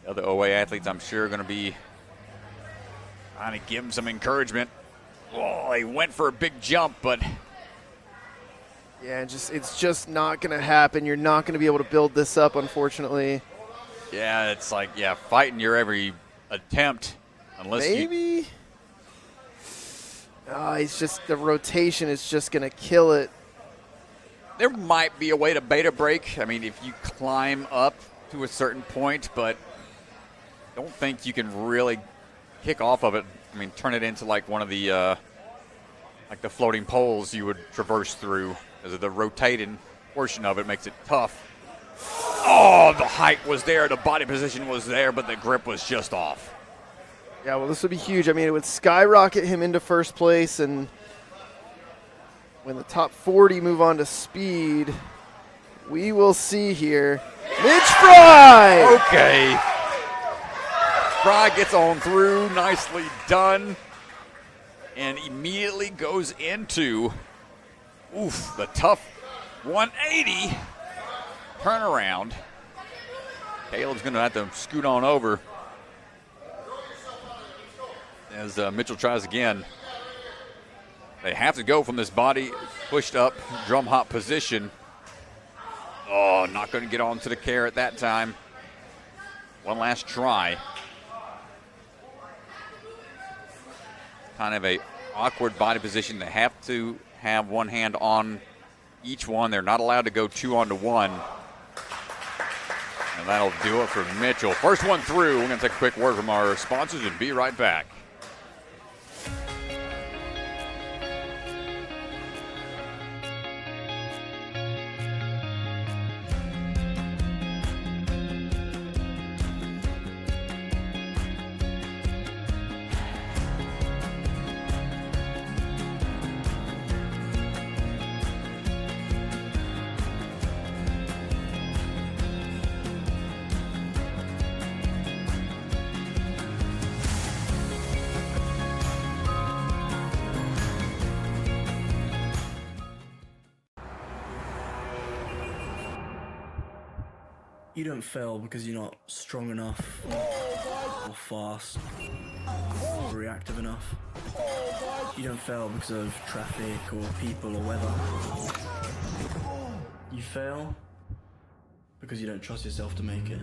The other OA athletes, I'm sure, are going to be trying to give him some encouragement. Oh, he went for a big jump, but yeah, it's just not going to happen. You're not going to be able to build this up, unfortunately. Yeah, it's like, fighting your every attempt. Unless maybe. He's just, the rotation is just going to kill it. There might be a way to beta break. I mean, if you climb up to a certain point, but don't think you can really kick off of it. I mean, turn it into like one of the like the floating poles you would traverse through. As the rotating portion of it makes it tough. Oh, the height was there, the body position was there, but the grip was just off. Yeah, well, this would be huge. I mean, it would skyrocket him into first place, and when the top 40 move on to speed, we will see here. Mitch Frie! Okay. Frie gets on through, nicely done, and immediately goes into, the tough 180 turnaround. Caleb's going to have to scoot on over as Mitchell tries again. They have to go from this body pushed up drum hop position. Oh, not going to get onto the care at that time. One last try. Kind of a awkward body position. They have to have one hand on each one. They're not allowed to go 2-on-1. And that'll do it for Mitchell. First one through. We're going to take a quick word from our sponsors and be right back. You don't fail because you're not strong enough or fast or reactive enough. You don't fail because of traffic or people or weather. You fail because you don't trust yourself to make it.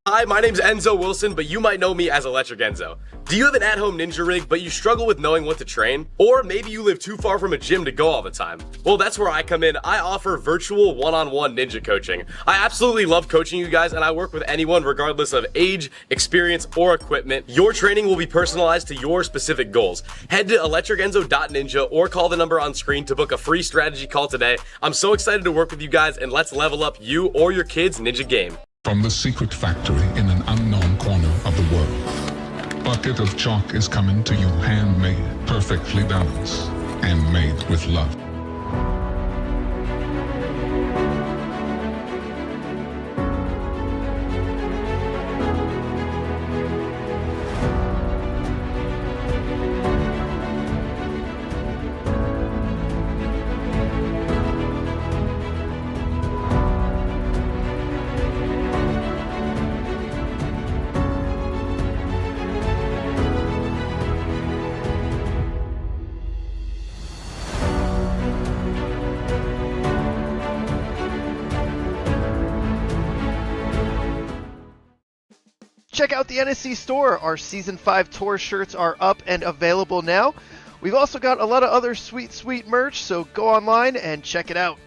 Hi, my name's Enzo Wilson, but you might know me as Electric Enzo. Do you have an at-home ninja rig, but you struggle with knowing what to train? Or maybe you live too far from a gym to go all the time? Well, that's where I come in. I offer virtual one-on-one ninja coaching. I absolutely love coaching you guys, and I work with anyone regardless of age, experience, or equipment. Your training will be personalized to your specific goals. Head to electricenzo.ninja or call the number on screen to book a free strategy call today. I'm so excited to work with you guys, and let's level up you or your kids' ninja game. From the secret factory in an unknown corner of the world, bucket of chalk is coming to you handmade, perfectly balanced, and made with love. Check out the NSC store. Our Season 5 tour shirts are up and available now. We've also got a lot of other sweet merch, so go online and check it out.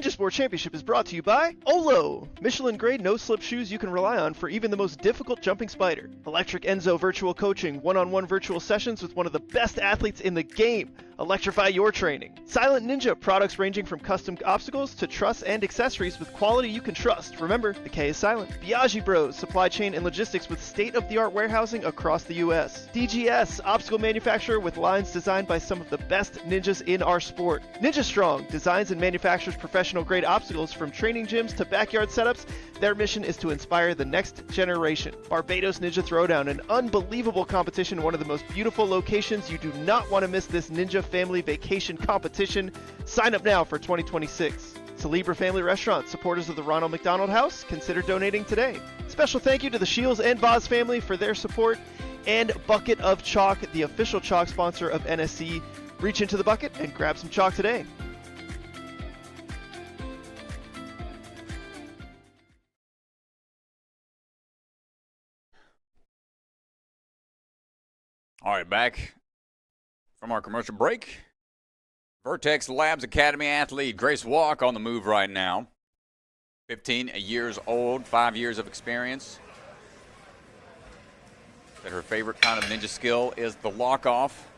Ninja Sport Championship is brought to you by Olo, Michelin-grade no-slip shoes you can rely on for even the most difficult jumping spider. Electric Enzo virtual coaching, one-on-one virtual sessions with one of the best athletes in the game. Electrify your training. Silent Ninja, products ranging from custom obstacles to truss and accessories with quality you can trust. Remember, the K is silent. Biaggi Bros, supply chain and logistics with state-of-the-art warehousing across the U.S. DGS, obstacle manufacturer with lines designed by some of the best ninjas in our sport. Ninja Strong, designs and manufactures professional-grade obstacles from training gyms to backyard setups. Their mission is to inspire the next generation. Barbados Ninja Throwdown, an unbelievable competition in one of the most beautiful locations. You do not want to miss this Ninja Family Vacation competition. Sign up now for 2026. Celebra Family Restaurant, supporters of the Ronald McDonald House, consider donating today. Special thank you to the Shields and Voz family for their support, and Bucket of Chalk, the official chalk sponsor of NSC. Reach into the bucket and grab some chalk today. All right, back from our commercial break. Vertex Labs Academy athlete Grace Walk on the move right now. 15 years old, 5 years of experience. Said her favorite kind of ninja skill is the lock-off.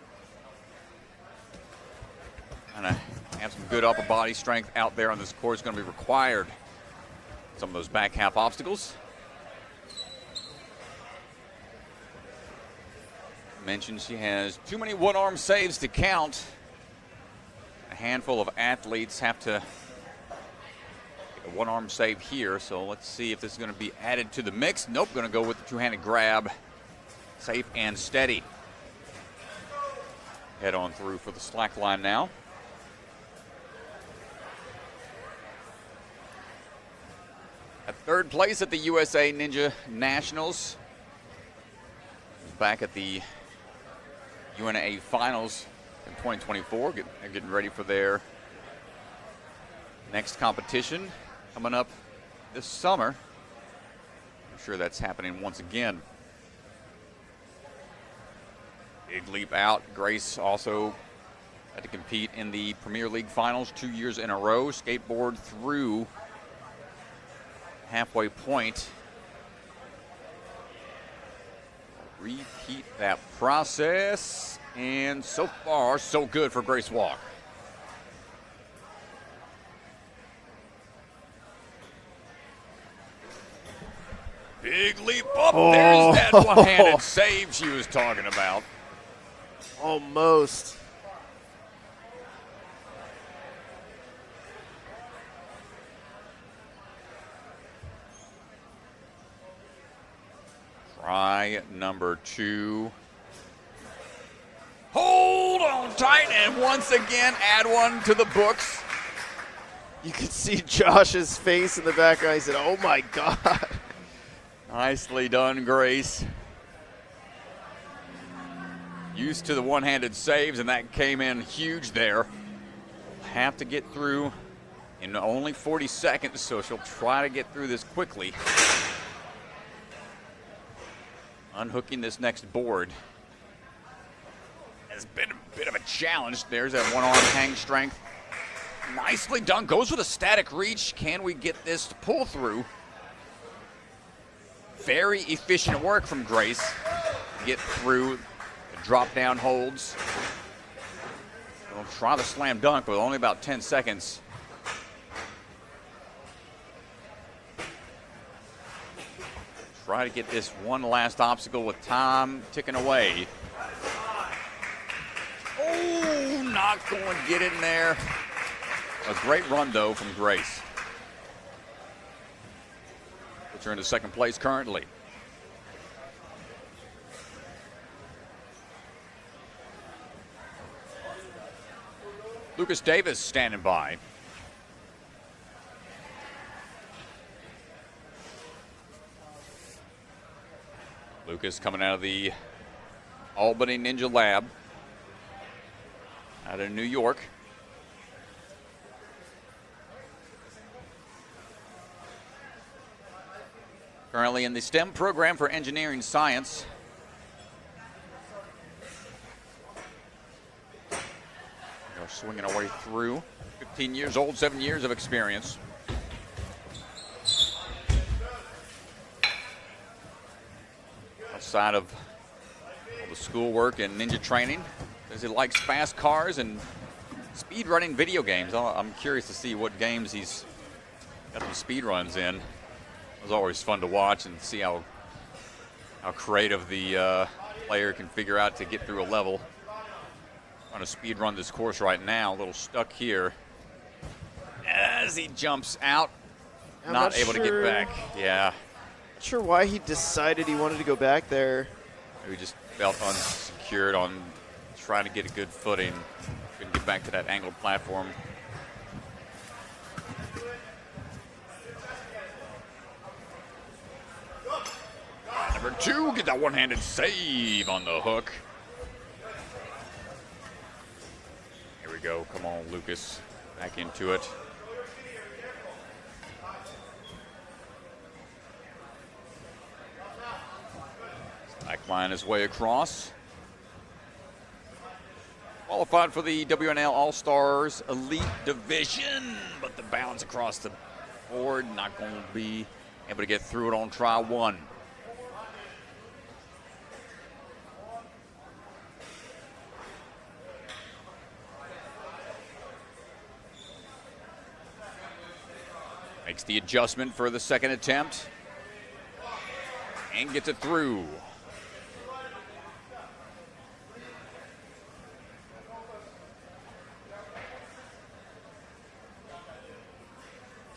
Kind of have some good upper body strength out there on this course. Going to be required. Some of those back half obstacles. Mentioned she has too many one-arm saves to count. A handful of athletes have to get a one-arm save here, so let's see if this is going to be added to the mix. Nope, going to go with the two-handed grab. Safe and steady. Head on through for the slack line now. At third place at the USA Ninja Nationals. Back at the UNA Finals in 2024, getting ready for their next competition coming up this summer. I'm sure that's happening once again. Big leap out. Grace also had to compete in the Premier League Finals 2 years in a row. Skateboard through halfway point. Repeat that process, and so far, so good for Grace Walk. Big leap up. There's that one-handed save she was talking about. Almost. Try number 2. Hold on tight, and once again, add one to the books. You can see Josh's face in the background. He said, oh my God. Nicely done, Grace. Used to the one-handed saves, and that came in huge there. Have to get through in only 40 seconds, so she'll try to get through this quickly. Unhooking this next board has been a bit of a challenge. There's that one-arm hang strength. Nicely done. Goes with a static reach. Can we get this to pull through? Very efficient work from Grace to get through the drop-down holds. We'll try the slam dunk with only about 10 seconds. Try to get this one last obstacle with time ticking away. Oh, not going to get in there. A great run, though, from Grace. Puts her into second place currently. Lucas Davis standing by. Lucas coming out of the Albany Ninja Lab out of New York. Currently in the STEM program for engineering science. We're swinging our way through. 15 years old, 7 years of experience. Outside of all the schoolwork and ninja training, says he likes fast cars and speed running video games. I'm curious to see what games he's got some speed runs in. It was always fun to watch and see how creative the player can figure out to get through a level. Trying to speed run this course right now, a little stuck here. As he jumps out, not able to get back. Yeah. Not sure why he decided he wanted to go back there. Maybe just felt unsecured on trying to get a good footing. Couldn't get back to that angled platform. Number 2, get that one-handed save on the hook. Here we go. Come on, Lucas. Back into it. Slackline his way across. Qualified for the WNL All-Stars Elite Division, but the bounce across the board, not going to be able to get through it on try 1. Makes the adjustment for the second attempt and gets it through.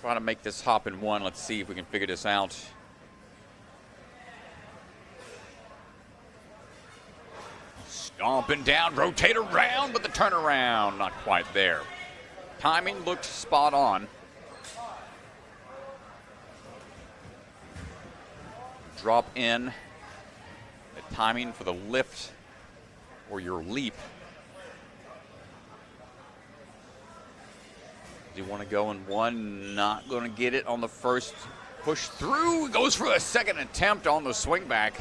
Try to make this hop in one. Let's see if we can figure this out. Stomping down, rotate around, but the turnaround not quite there. Timing looked spot on. Drop in, the timing for the lift or your leap. Do you want to go in one? Not going to get it on the first push through. Goes for a second attempt on the swing back.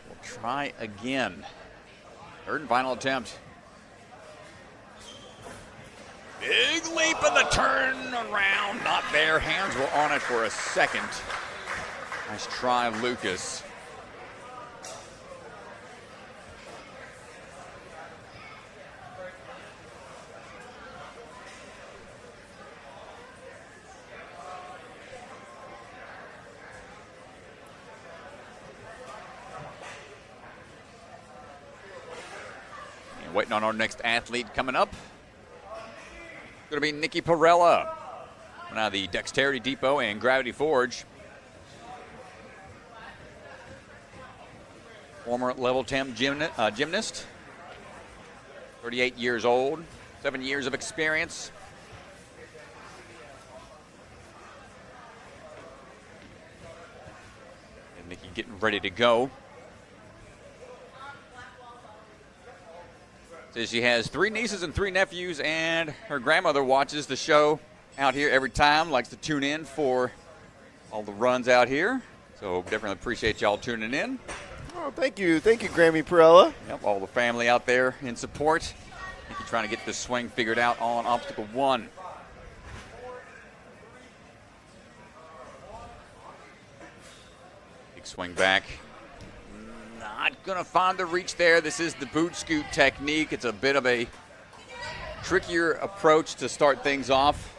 We'll try again. Third and final attempt. Big leap in the turn around, not there. Hands were on it for a second. Nice try, Lucas. And waiting on our next athlete coming up. Going to be Nikki Perella. Now the Dexterity Depot and Gravity Forge. Former level 10 gymnast. 38 years old. 7 years of experience. And Nikki getting ready to go. Says she has 3 nieces and 3 nephews, and her grandmother watches the show out here every time, likes to tune in for all the runs out here. So definitely appreciate y'all tuning in. Oh, thank you, Grammy Perella. Yep, all the family out there in support. Nikki trying to get this swing figured out on obstacle 1. Big swing back. Not going to find the reach there. This is the boot scoot technique. It's a bit of a trickier approach to start things off.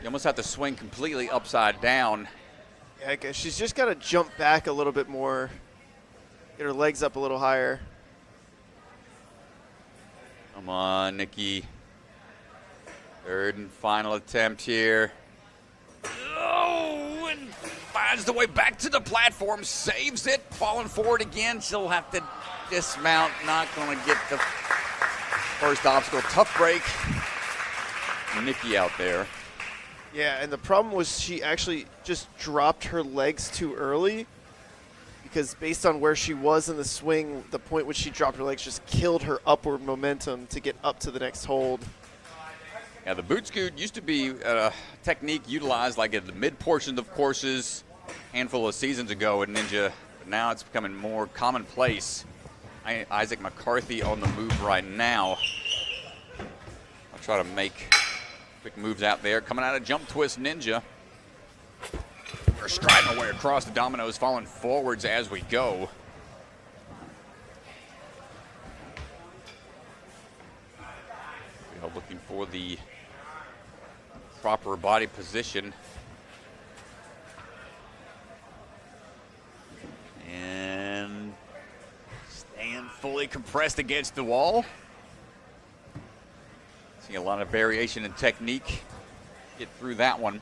You almost have to swing completely upside down. Yeah, I guess she's just got to jump back a little bit more, get her legs up a little higher. Come on, Nikki. 3rd and final attempt here. Oh, and finds the way back to the platform, saves it, falling forward again. She'll have to dismount, not going to get the first obstacle. Tough break. Nikki out there. Yeah, and the problem was she actually just dropped her legs too early, because based on where she was in the swing, the point which she dropped her legs just killed her upward momentum to get up to the next hold. Yeah, the boot scoot used to be a technique utilized like at the mid portions of courses a handful of seasons ago in Ninja, but now it's becoming more commonplace. Isaac McCarthy on the move right now. I'll try to make quick moves out there. Coming out of jump twist Ninja. We're striding our way across the dominoes, falling forwards as we go. We are looking for the proper body position. And staying fully compressed against the wall. See a lot of variation in technique. Get through that one.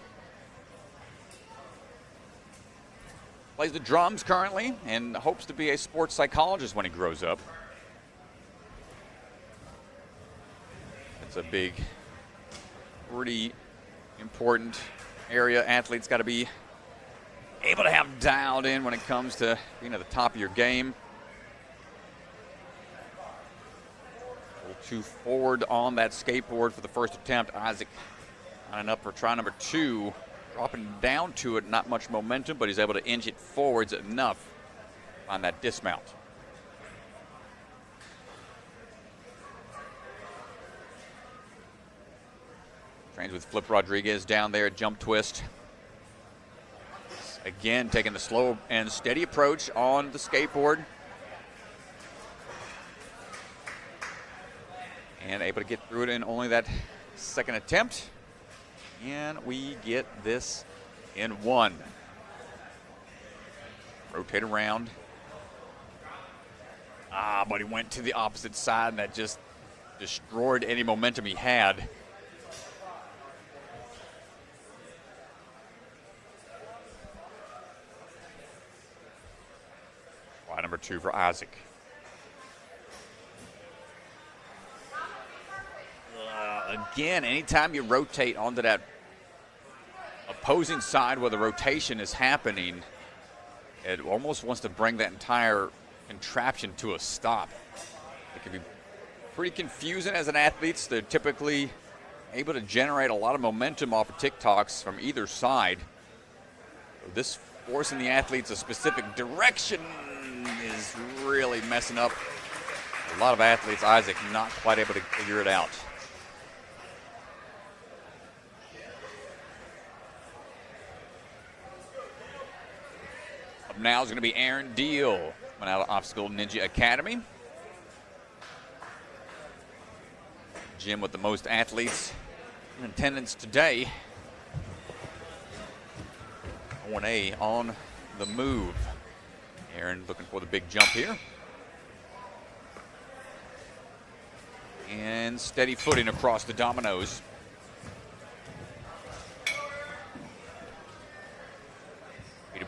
Plays the drums currently and hopes to be a sports psychologist when he grows up. That's a big, pretty important area athletes got to be able to have dialed in when it comes to being at the top of your game. A little too forward on that skateboard for the first attempt. Isaac lining up for try number 2. Dropping down to it, not much momentum, but he's able to inch it forwards enough on that dismount. Trains with Flip Rodriguez down there at jump twist. Again, taking the slow and steady approach on the skateboard. And able to get through it in only that second attempt. And we get this in 1. Rotate around. But he went to the opposite side, and that just destroyed any momentum he had. Try number 2 for Isaac. Again, anytime you rotate onto that opposing side where the rotation is happening, it almost wants to bring that entire contraption to a stop. It can be pretty confusing as an athlete. They're typically able to generate a lot of momentum off of TikToks from either side. This forcing the athletes a specific direction is really messing up a lot of athletes. Isaac not quite able to figure it out. Up now is going to be Aaron Deal, coming out of Obstacle Ninja Academy. Gym with the most athletes in attendance today. 1A on the move. Aaron looking for the big jump here. And steady footing across the dominoes.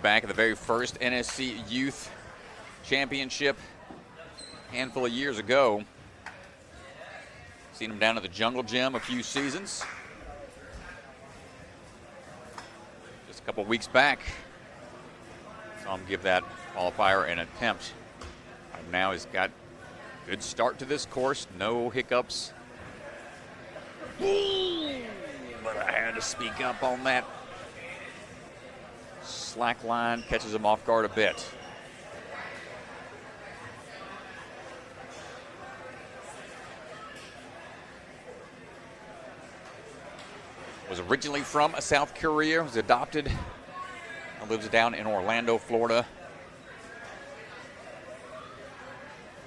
Back at the very first NSC Youth Championship a handful of years ago. Seen him down at the Jungle Gym a few seasons. Just a couple weeks back. Give that qualifier an attempt. Now he's got a good start to this course. No hiccups. Ooh, but I had to speak up on that. Slack line catches him off guard a bit. Was originally from South Korea, was adopted, and lives down in Orlando, Florida.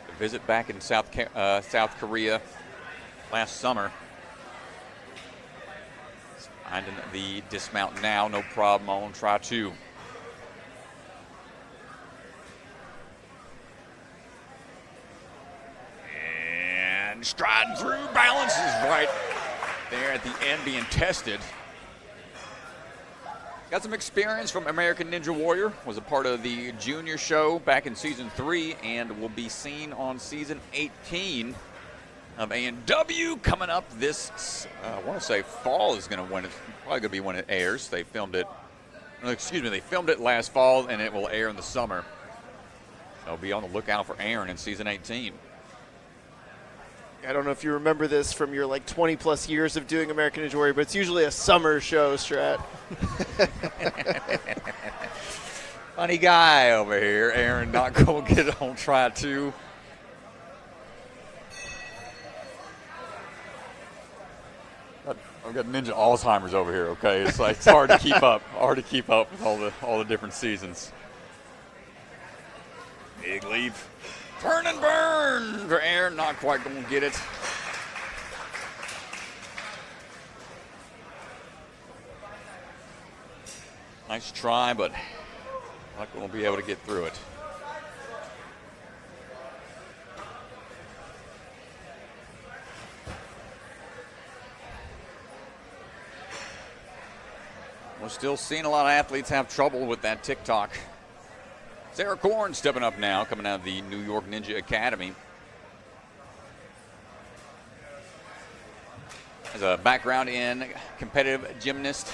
A visit back in South Korea last summer. He's finding the dismount now, no problem on try 2. And striding through, balance is right there at the end being tested. Got some experience from American Ninja Warrior, was a part of the junior show back in season 3 and will be seen on season 18 of A&W coming up this, I want to say fall is going to win it, probably going to be when it airs. They filmed it, they filmed it last fall and it will air in the summer. So be on the lookout for Aaron in season 18. I don't know if you remember this from your 20 plus years of doing American Ninja Warrior, but it's usually a summer show, Strat. Funny guy over here. Aaron not going to get it on try 2. I've got ninja Alzheimer's over here, okay? It's it's hard to keep up. Hard to keep up with all the different seasons. Big leap. Turn and burn for Aaron, not quite going to get it. Nice try, but not going to be able to get through it. We're still seeing a lot of athletes have trouble with that TikTok. Sarah Korn stepping up now, coming out of the New York Ninja Academy. Has a background in competitive gymnast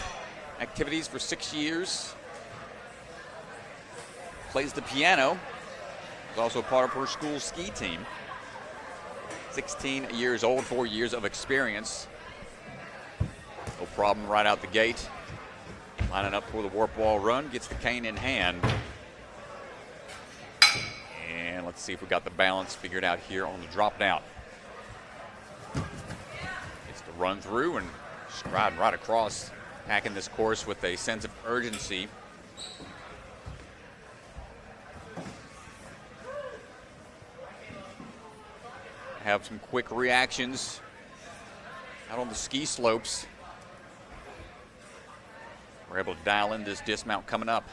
activities for 6 years. Plays the piano. Is also part of her school ski team. 16 years old, 4 years of experience. No problem right out the gate. Lining up for the warp wall run, gets the cane in hand. And let's see if we got the balance figured out here on the drop down. Gets to run through and stride right across, attacking this course with a sense of urgency. Have some quick reactions out on the ski slopes. We're able to dial in this dismount coming up.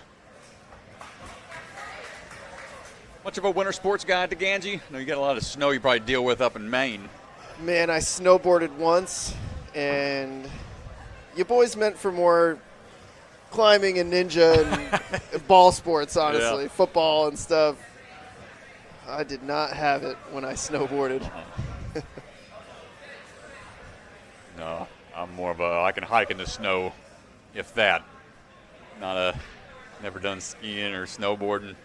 Much of a winter sports guy at the Ganji? I know you got a lot of snow you probably deal with up in Maine. Man, I snowboarded once, and you boys meant for more climbing and ninja and ball sports, honestly, football and stuff. I did not have it when I snowboarded. No, I'm more of I can hike in the snow, if that. Never done skiing or snowboarding.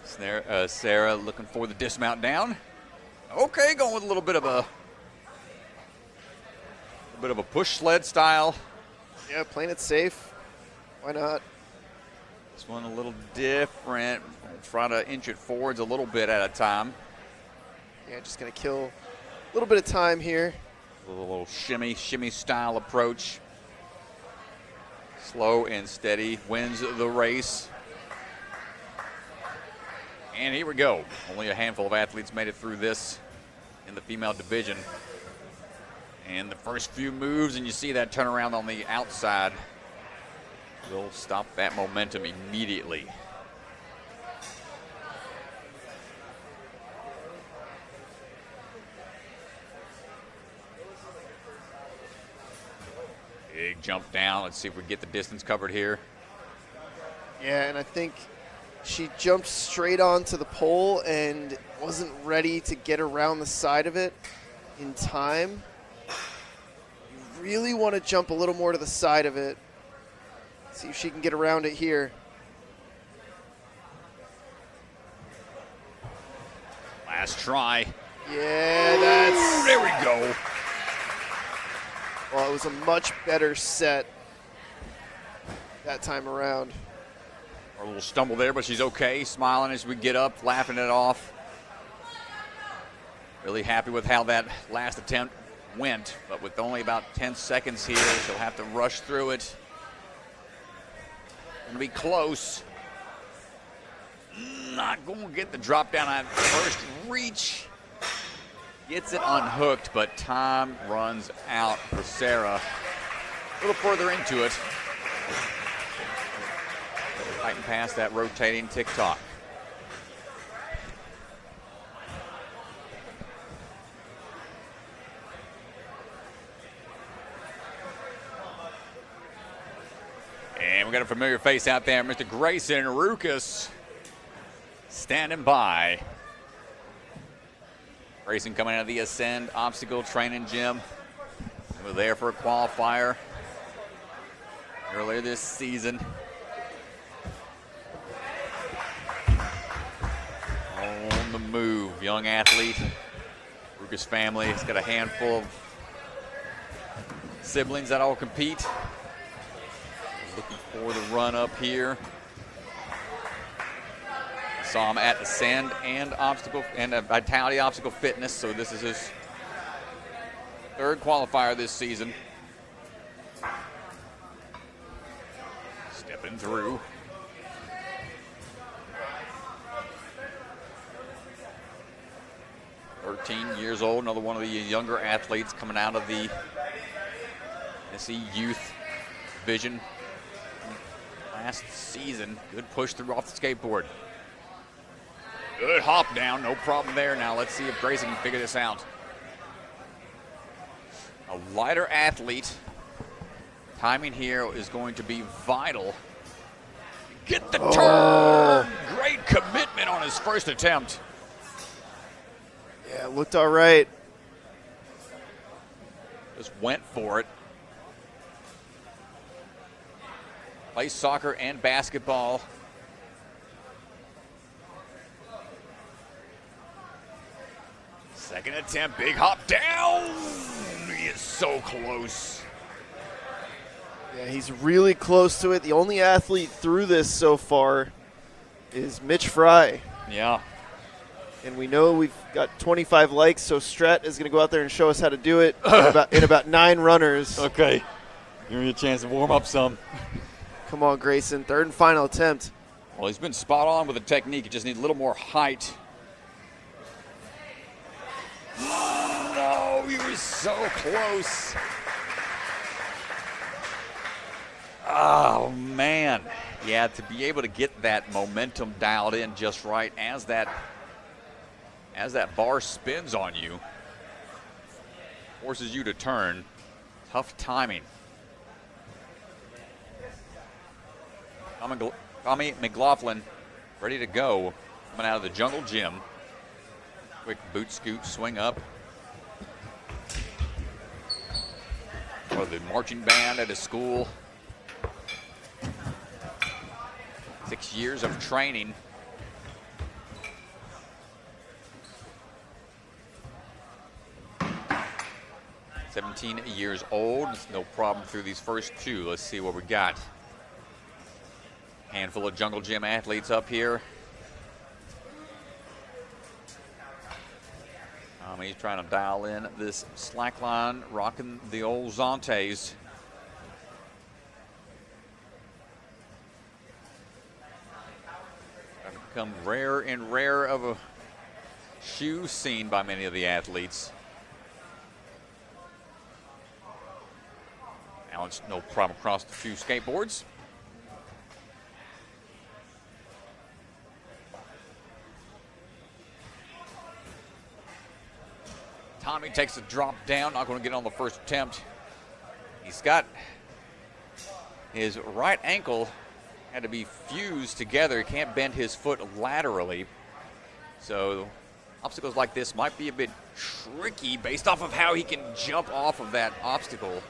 Sarah looking for the dismount down. Okay, going with a little bit of a push sled style. Yeah, playing it safe. Why not? This one a little different. Try to inch it forwards a little bit at a time. Yeah, just gonna kill a little bit of time here. A little shimmy style approach. Slow and steady, wins the race. And here we go. Only a handful of athletes made it through this in the female division. And the first few moves, and you see that turnaround on the outside, will stop that momentum immediately. Big jump down. Let's see if we get the distance covered here. Yeah, and I think she jumped straight onto the pole and wasn't ready to get around the side of it in time. You really want to jump a little more to the side of it. See if she can get around it here. Last try. Yeah, that's... There we go. Well, it was a much better set that time around. A little stumble there, but she's okay. Smiling as we get up, laughing it off. Really happy with how that last attempt went, but with only about 10 seconds here, she'll have to rush through it. Gonna be close. Not going to get the drop down on first reach. Gets it unhooked, but time runs out for Sarah. A little further into it. Fighting past that rotating tick-tock. And we got a familiar face out there, Mr. Grayson Roukous, standing by. Grayson coming out of the Ascend Obstacle Training Gym. We were there for a qualifier earlier this season. On the move, young athlete. Roukous family has got a handful of siblings that all compete. Looking for the run up here. Saw him at Ascend and Obstacle and Vitality Obstacle Fitness, so this is his third qualifier this season. Stepping through. Years old, another one of the younger athletes coming out of the NSC Youth Division last season. Good push through off the skateboard. Good hop down, no problem there. Now let's see if Grayson can figure this out. A lighter athlete. Timing here is going to be vital. Get the turn. Great commitment on his first attempt. Yeah, it looked all right. Just went for it. Plays soccer and basketball. Second attempt, big hop down. He is so close. Yeah, he's really close to it. The only athlete through this so far is Mitch Frie. Yeah. And we know we've got 25 likes, so Strat is going to go out there and show us how to do it in about 9 runners. Okay. Give me a chance to warm up some. Come on, Grayson. Third and final attempt. Well, he's been spot on with the technique. He just needs a little more height. No, he was so close. Oh, man. Yeah, to be able to get that momentum dialed in just right as that bar spins on you, forces you to turn. Tough timing. Tommy McLaughlin ready to go, coming out of the Jungle Gym. Quick boot scoot, swing up. For the marching band at his school. 6 years of training. "17 years old, no problem through these first 2. Let's see what we got. Handful of Jungle Gym athletes up here. He's trying to dial in this slack line, rocking the old Zantes. Become rarer and rarer of a shoe seen by many of the athletes. Allen's no problem across the 2 skateboards. Tommy takes a drop down, not going to get on the first attempt. He's got his right ankle had to be fused together. He can't bend his foot laterally. So obstacles like this might be a bit tricky based off of how he can jump off of that obstacle.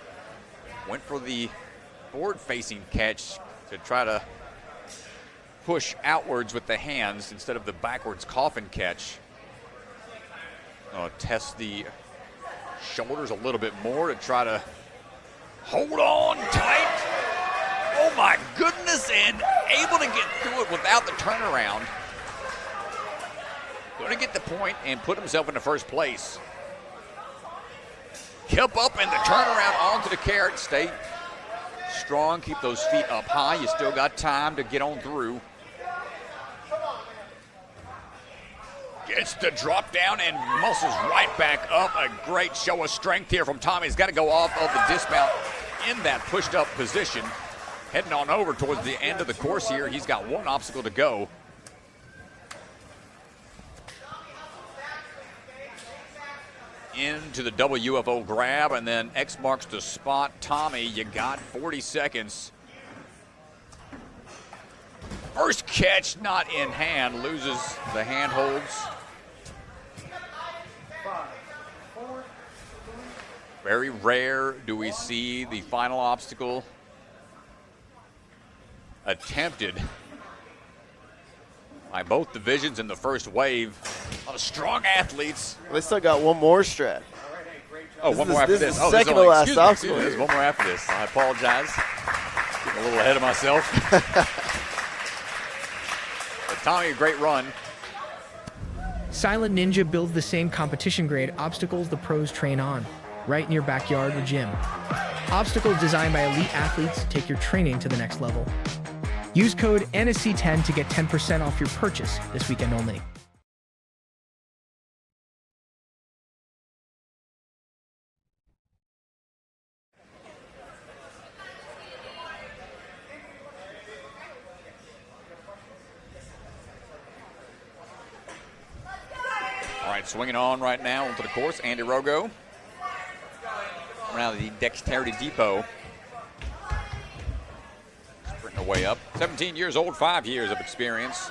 Went for the forward-facing catch to try to push outwards with the hands instead of the backwards coffin catch. Test the shoulders a little bit more to try to hold on tight. Oh my goodness, and able to get through it without the turnaround. Going to get the point and put himself into first place. Kept up and the turnaround onto the carrot. Stay strong, keep those feet up high. You still got time to get on through. Gets the drop down and muscles right back up. A great show of strength here from Tommy. He's got to go off of the dismount in that pushed up position. Heading on over towards the end of the course here. He's got one obstacle to go. Into the WFO grab, and then X marks the spot. Tommy, you got 40 seconds. First catch not in hand, loses the hand holds. Very rare do we see the final obstacle attempted by both divisions in the first wave. A lot of strong athletes. They still got one more strat. Oh, one more after this. This is the second to last obstacle. There's one more after this. I apologize. Getting a little ahead of myself. But Tommy, a great run. Silent Ninja builds the same competition grade obstacles the pros train on, right in your backyard or gym. Obstacles designed by elite athletes take your training to the next level. Use code NSC10 to get 10% off your purchase this weekend only. All right, swinging on right now onto the course, Andi Rogow. Around the Dexterity Depot. Sprinting her way up. 17 years old, 5 years of experience.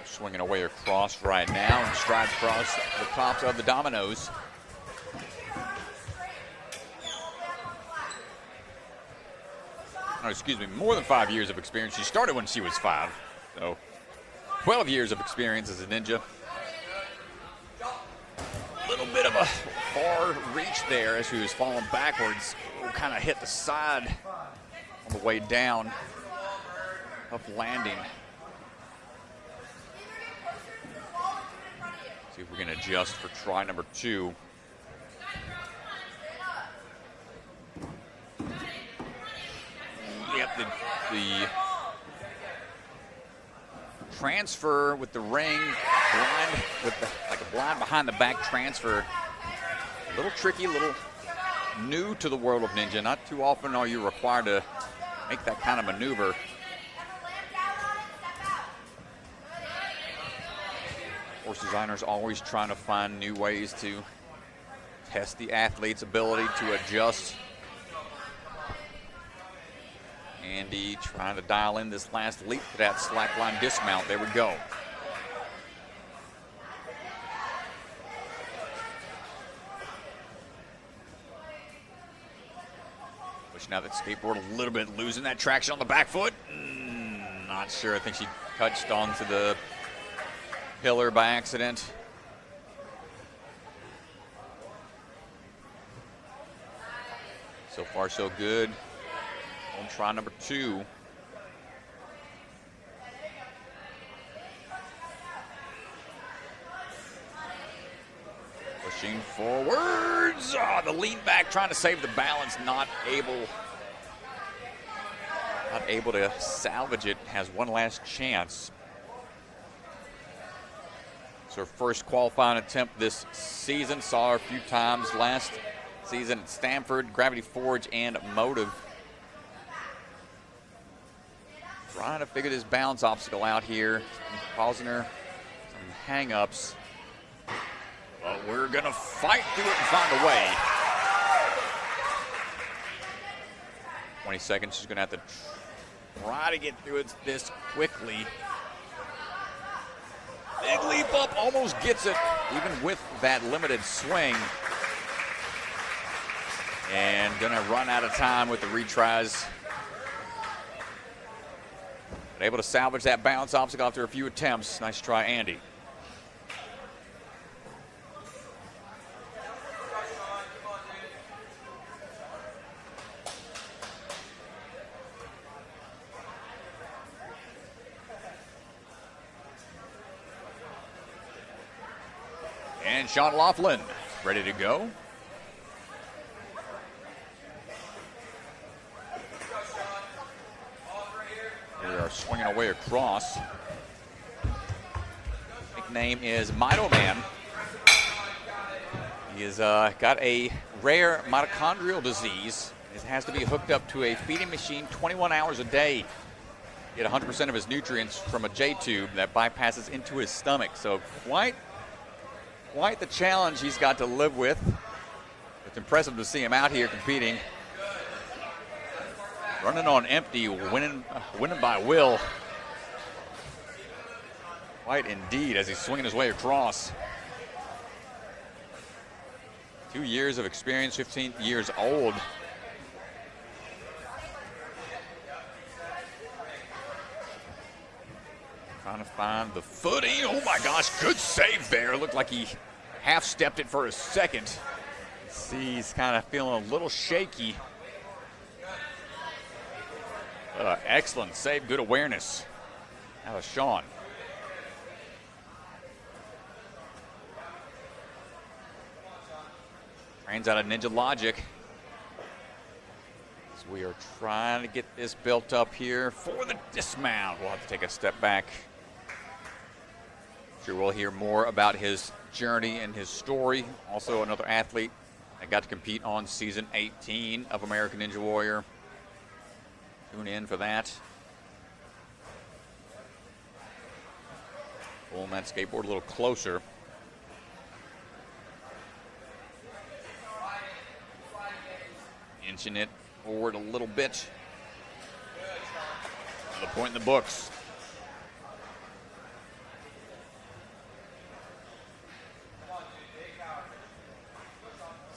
Swinging away across right now and strides across the tops of the dominoes. Oh, excuse me, more than 5 years of experience. She started when she was 5, so 12 years of experience as a ninja. A little bit of a far reach there as she was falling backwards. Kind of hit the side on the way down. Tough landing. See if we can adjust for try number 2. Yep, the transfer with the ring, blind with the, like a blind behind the back transfer. A little tricky, a little new to the world of ninja. Not too often are you required to make that kind of maneuver. Course designers always trying to find new ways to test the athlete's ability to adjust. Andi trying to dial in this last leap to that slackline dismount. There we go. Pushing out that skateboard a little bit, losing that traction on the back foot. Not sure. I think she touched onto the pillar by accident. So far, so good. On try number 2. Pushing forwards. Oh, the lean back trying to save the balance. Not able to salvage it. Has one last chance. It's her first qualifying attempt this season. Saw her a few times last season at Stanford, Gravity Forge, and Motive. Trying to figure this balance obstacle out here. Causing her some hang-ups. But we're going to fight through it and find a way. 20 seconds. She's going to have to try to get through it this quickly. Big leap up, almost gets it, even with that limited swing. And gonna run out of time with the retries. But able to salvage that balance obstacle after a few attempts. Nice try, Andi. And Sean Laughlin ready to go. They are swinging away across. Nickname is Mito Man. He has got a rare mitochondrial disease. It has to be hooked up to a feeding machine 21 hours a day. Get 100% of his nutrients from a J-tube that bypasses into his stomach. So quite the challenge he's got to live with. It's impressive to see him out here competing. Running on empty, winning by will. Quite indeed as he's swinging his way across. 2 years of experience, 15 years old. Trying to find the footing. Oh my gosh, good save there. Looked like he half-stepped it for a second. See, he's kind of feeling a little shaky. Excellent save, good awareness. That was Sean. Trains out of Ninja Logic. As we are trying to get this built up here for the dismount. We'll have to take a step back. Sure, we'll hear more about his journey and his story. Also another athlete that got to compete on season 18 of American Ninja Warrior. Tune in for that. Pulling that skateboard a little closer. Inching it forward a little bit. Another point in the books.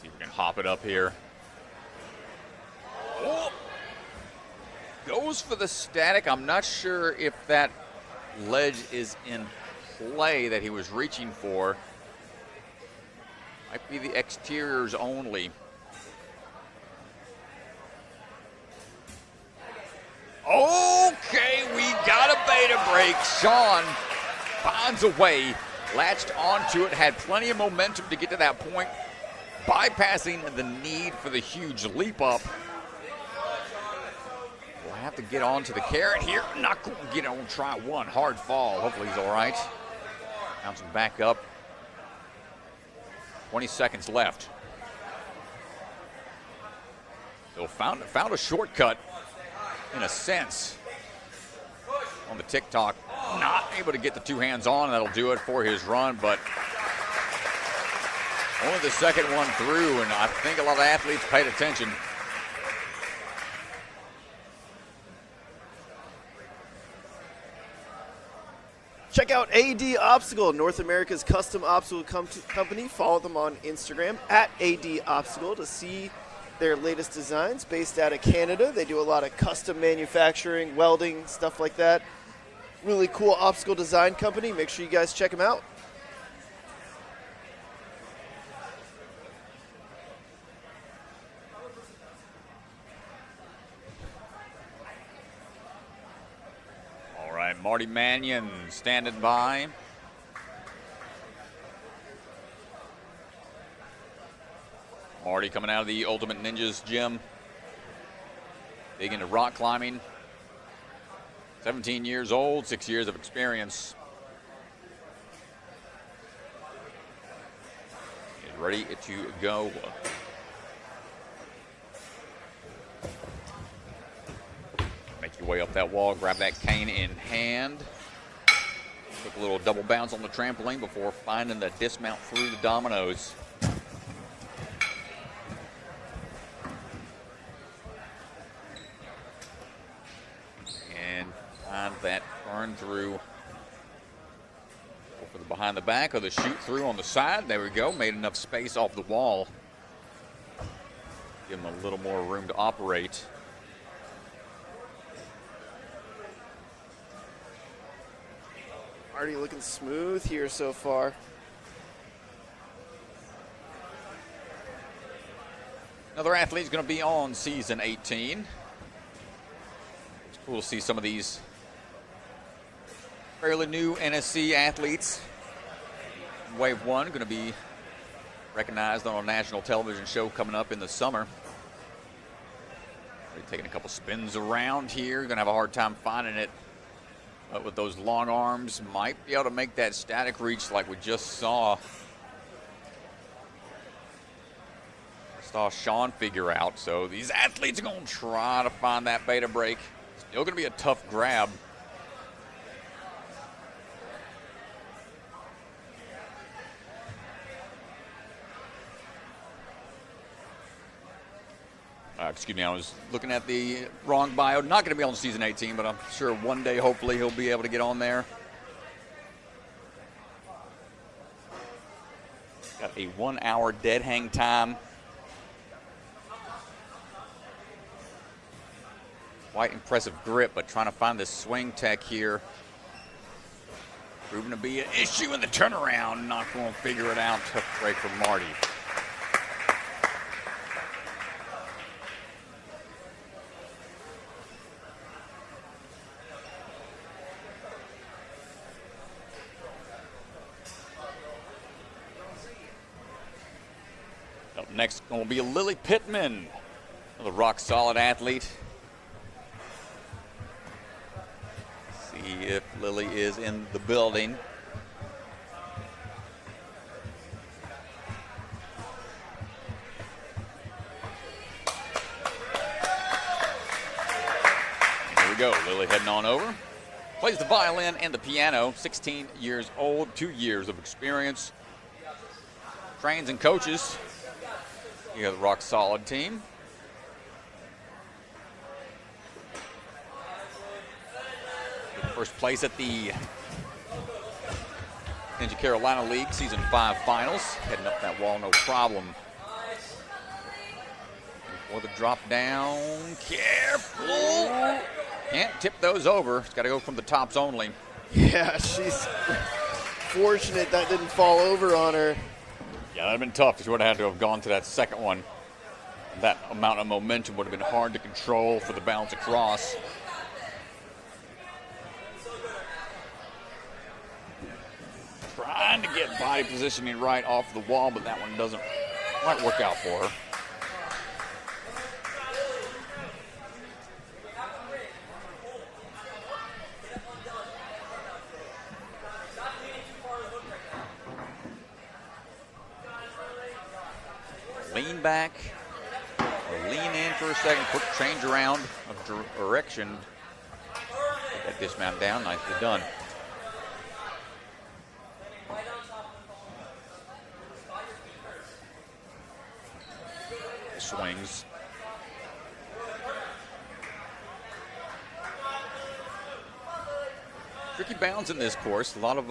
See if we can hop it up here. Oh! Goes for the static. I'm not sure if that ledge is in play that he was reaching for. Might be the exteriors only. Okay, we got a beta break. Sean finds a way, latched onto it, had plenty of momentum to get to that point, bypassing the need for the huge leap up. We'll have to get onto the carrot here. Not going to get on, try one hard fall. Hopefully he's all right. Bouncing back up. 20 seconds left. So found a shortcut. In a sense, on the TikTok, not able to get the two hands on. That'll do it for his run, but only the second one through, and I think a lot of athletes paid attention. Check out AD Obstacle, North America's custom obstacle company. Follow them on Instagram at AD Obstacle to see their latest designs. Based out of Canada. They do a lot of custom manufacturing, welding, stuff like that. Really cool obstacle design company. Make sure you guys check them out. All right, Marty Mannion standing by. Marty coming out of the Ultimate Ninjas gym. Big into rock climbing. 17 years old, 6 years of experience. He's ready to go. Make your way up that wall, grab that cane in hand. Took a little double bounce on the trampoline before finding the dismount through the dominoes. That burn through. Go for the behind the back or the shoot through on the side. There we go. Made enough space off the wall. Give him a little more room to operate. Marty looking smooth here so far. Another athlete's going to be on season 18. It's cool to see some of these fairly new NSC athletes. Wave 1 going to be recognized on a national television show coming up in the summer. They're taking a couple spins around here. Going to have a hard time finding it. But with those long arms, might be able to make that static reach like we just saw. Saw Sean figure out. So these athletes are going to try to find that beta break. Still going to be a tough grab. Excuse me, I was looking at the wrong bio. Not going to be on season 18, but I'm sure one day, hopefully, he'll be able to get on there. Got a 1 hour dead hang time. Quite impressive grip, but trying to find this swing tech here. Proving to be an issue in the turnaround. Not going to figure it out. Tough break for Marty. Up next going to be Lily Pittman, another rock-solid athlete. See if Lily is in the building. Here we go, Lily heading on over. Plays the violin and the piano, 16 years old, 2 years of experience. Trains and coaches. You got the rock solid team. First place at the Ninja Carolina League Season 5 Finals. Heading up that wall, no problem. Before the drop down, careful. Can't tip those over. It's got to go from the tops only. Yeah, she's fortunate that didn't fall over on her. Yeah, that would have been tough. She would have had to have gone to that second one. That amount of momentum would have been hard to control for the bounce across. Trying to get body positioning right off the wall, but that one doesn't quite work out for her. Lean back, or lean in for a second, quick change around of direction. Get that dismount down, nicely done. Swings. Tricky bounds in this course. A lot of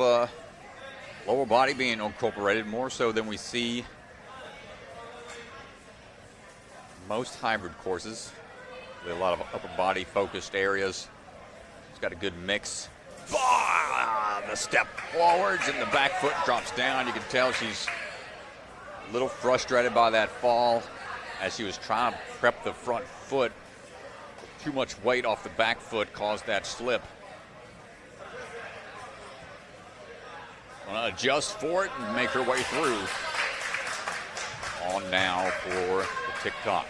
lower body being incorporated, more so than we see most hybrid courses. With a lot of upper body focused areas. It's got a good mix. The step forwards and the back foot drops down. You can tell she's a little frustrated by that fall as she was trying to prep the front foot. Too much weight off the back foot caused that slip. Gonna adjust for it and make her way through. On now for the tick-tock.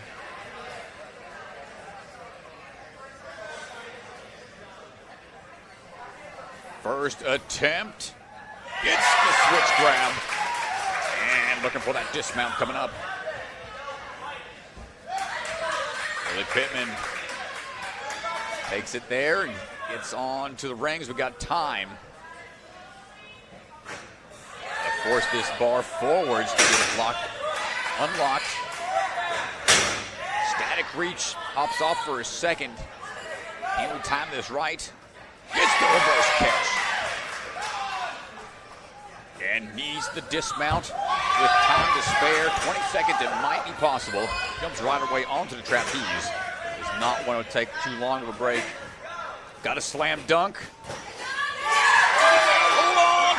First attempt. Gets the switch grab. And looking for that dismount coming up. Lily Pittman takes it there and gets on to the rings. We got time. Force this bar forwards to get it unlocked. Static reach, hops off for a second. Can we time this right? Gets the reverse catch. And needs the dismount with time to spare. 20 seconds, it might be possible. Comes right away onto the trapeze. Does not want to take too long of a break. Got a slam dunk.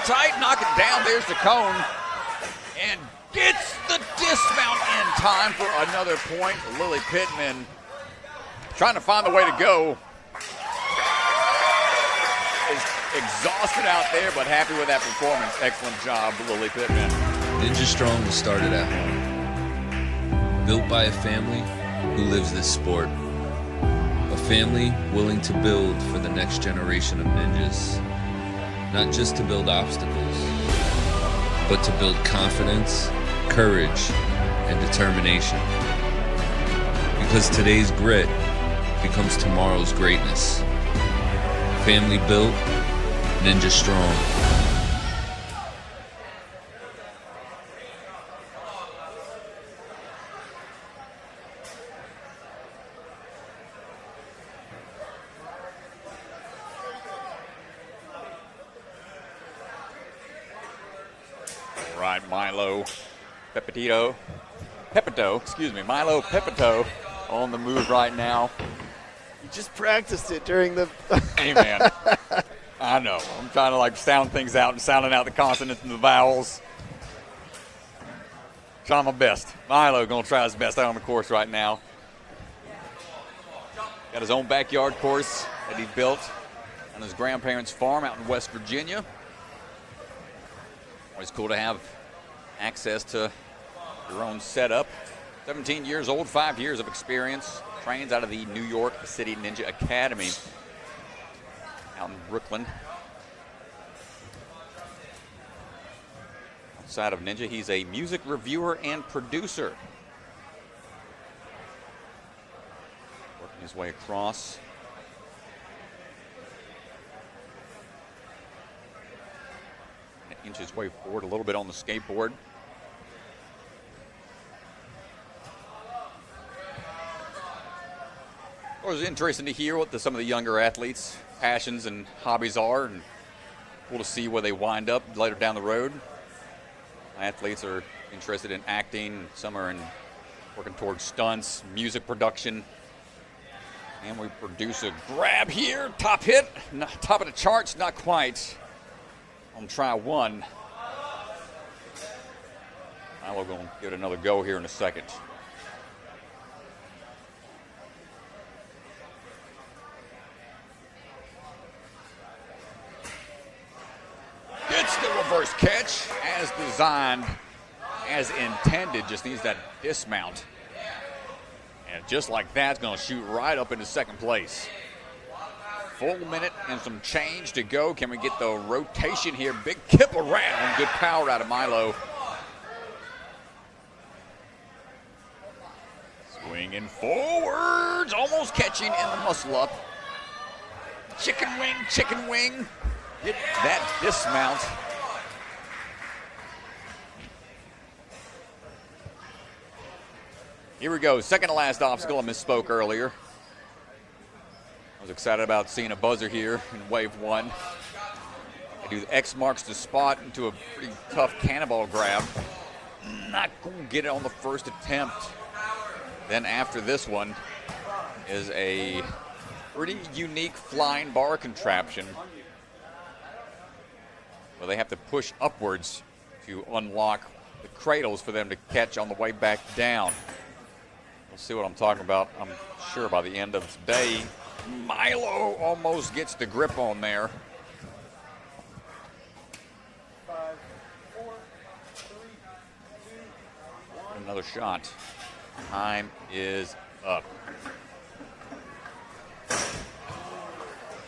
tight, knock it down. There's the cone. And gets the dismount in time for another point. Lily Pittman trying to find the way to go. Is exhausted out there, but happy with that performance. Excellent job, Lily Pittman. Ninja Strong was started at home. Built by a family who lives this sport. A family willing to build for the next generation of ninjas. Not just to build obstacles, but to build confidence, courage, and determination. Because today's grit becomes tomorrow's greatness. Family built, Ninja Strong. All right, Milo Peppito, Milo Peppito on the move right now. You just practiced it during the. Hey, man. I know. I'm trying to like sound things out and sounding out the consonants and the vowels. Trying my best. Milo going to try his best out on the course right now. Got his own backyard course that he built on his grandparents' farm out in West Virginia. Always cool to have access to your own setup. 17 years old, 5 years of experience. Trains out of the New York City Ninja Academy out in Brooklyn. Outside of Ninja, he's a music reviewer and producer. Working his way across. Inch his way forward a little bit on the skateboard. It was interesting to hear what some of the younger athletes' passions and hobbies are, and cool to see where they wind up later down the road. Athletes are interested in acting, some are in working towards stunts, music production. And we produce a grab here, top hit, top of the charts, not quite. On try one. Milo going to give it another go here in a second. Gets the reverse catch as designed, as intended. Just needs that dismount. And just like that, it's going to shoot right up into second place. Full minute and some change to go. Can we get the rotation here? Big kip around. Good power out of Milo. Swinging forwards. Almost catching in the muscle up. Chicken wing. Get that dismount. Here we go. Second to last obstacle. I misspoke earlier. I was excited about seeing a buzzer here in wave one. They do the X marks the spot into a pretty tough cannonball grab. Not going to get it on the first attempt. Then after this one is a pretty unique flying bar contraption where they have to push upwards to unlock the cradles for them to catch on the way back down. We'll see what I'm talking about, I'm sure, by the end of today. Milo almost gets the grip on there. 5, 4, 3, 2, 1. Another shot. Time is up.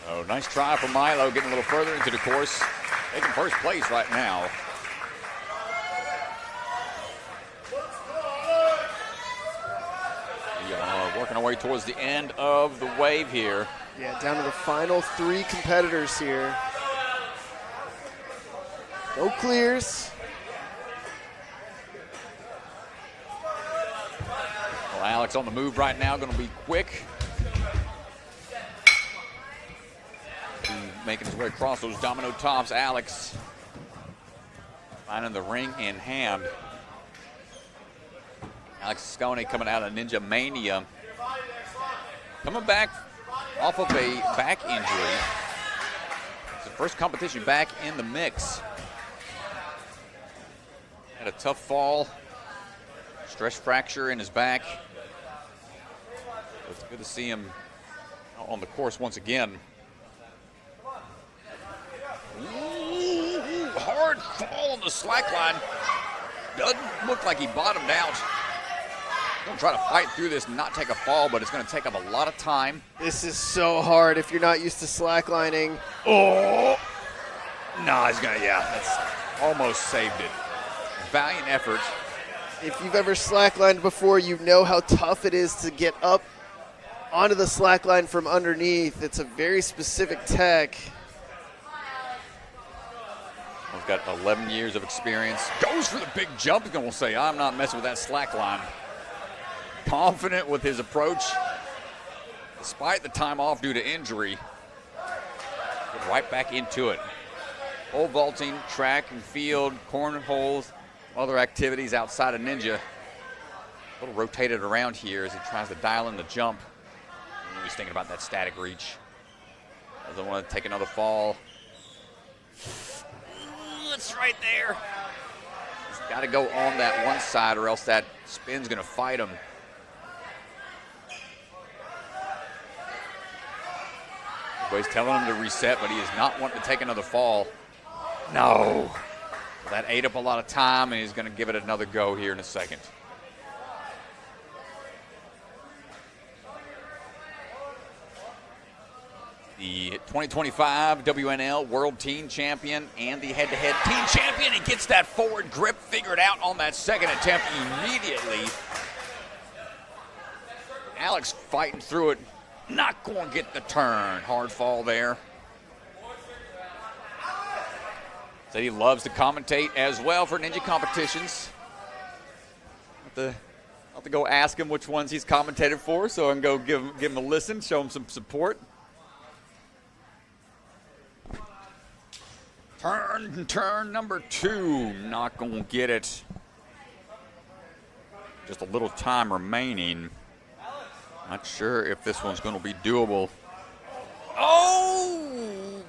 Oh, nice try for Milo, getting a little further into the course. Taking first place right now. We are working our way towards the end of the wave here. Yeah, down to the final 3 competitors here. No clears. Well, Alex on the move right now, going to be quick. Making his way across those domino tops. Alex finding the ring in hand. Alex Scone coming out of Ninja Mania. Coming back off of a back injury. It's the first competition back in the mix. Had a tough fall. Stress fracture in his back. It's good to see him on the course once again. Ooh, hard fall on the slack line. Doesn't look like he bottomed out. Gonna try to fight through this and not take a fall, but it's gonna take up a lot of time. This is so hard if you're not used to slacklining. Oh! No, he's gonna, that's almost saved it. Valiant effort. If you've ever slacklined before, you know how tough it is to get up onto the slackline from underneath. It's a very specific tech. He's got 11 years of experience. Goes for the big jump. He's gonna say, I'm not messing with that slack line. Confident with his approach. Despite the time off due to injury. Get right back into it. Pole vaulting, track and field, cornholes, other activities outside of Ninja. A little rotated around here as he tries to dial in the jump. And he's thinking about that static reach. Doesn't want to take another fall. It's right there. He's got to go on that one side or else that spin's going to fight him. Everybody's telling him to reset, but he is not wanting to take another fall. No. That ate up a lot of time, and he's going to give it another go here in a second. The 2025 WNL World Teen Champion and the head-to-head Teen Champion. He gets that forward grip figured out on that second attempt immediately. Alex fighting through it. Not going to get the turn. Hard fall there. Said he loves to commentate as well for Ninja competitions. I'll have to go ask him which ones he's commentated for, so I can go give him a listen, show him some support. Turn number 2. Not going to get it. Just a little time remaining. Not sure if this one's going to be doable. Oh!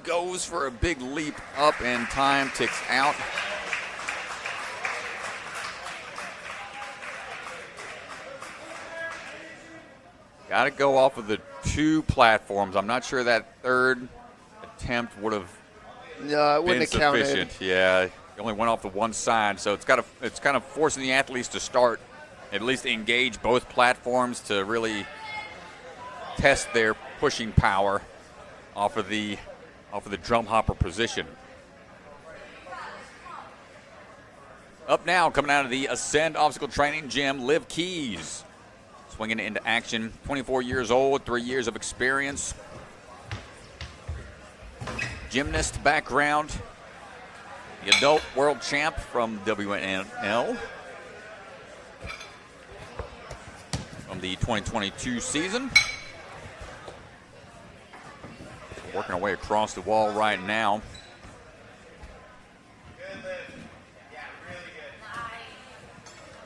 Goes for a big leap up and time ticks out. Got to go off of the 2 platforms. I'm not sure that third attempt would have No, it wouldn't have counted. sufficient. Yeah, he only went off the one side, so it's kind of forcing the athletes to start, at least engage both platforms to really test their pushing power off of the drum hopper position. Up now, coming out of the Ascend Obstacle Training Gym, Liv Keyes. Swinging into action, 24 years old, 3 years of experience. Gymnast background. The adult world champ from WNL. From the 2022 season. Working our way across the wall right now.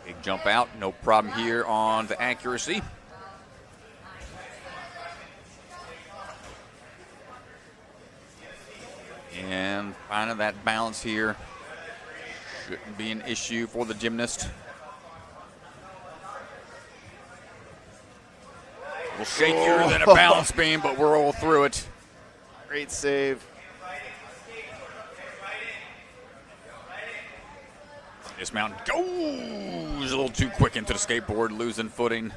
Big jump out, no problem here on the accuracy. And finding that balance here shouldn't be an issue for the gymnast. A little shakier than a balance beam, but we're all through it. Great save. Dismount goes a little too quick into the skateboard, losing footing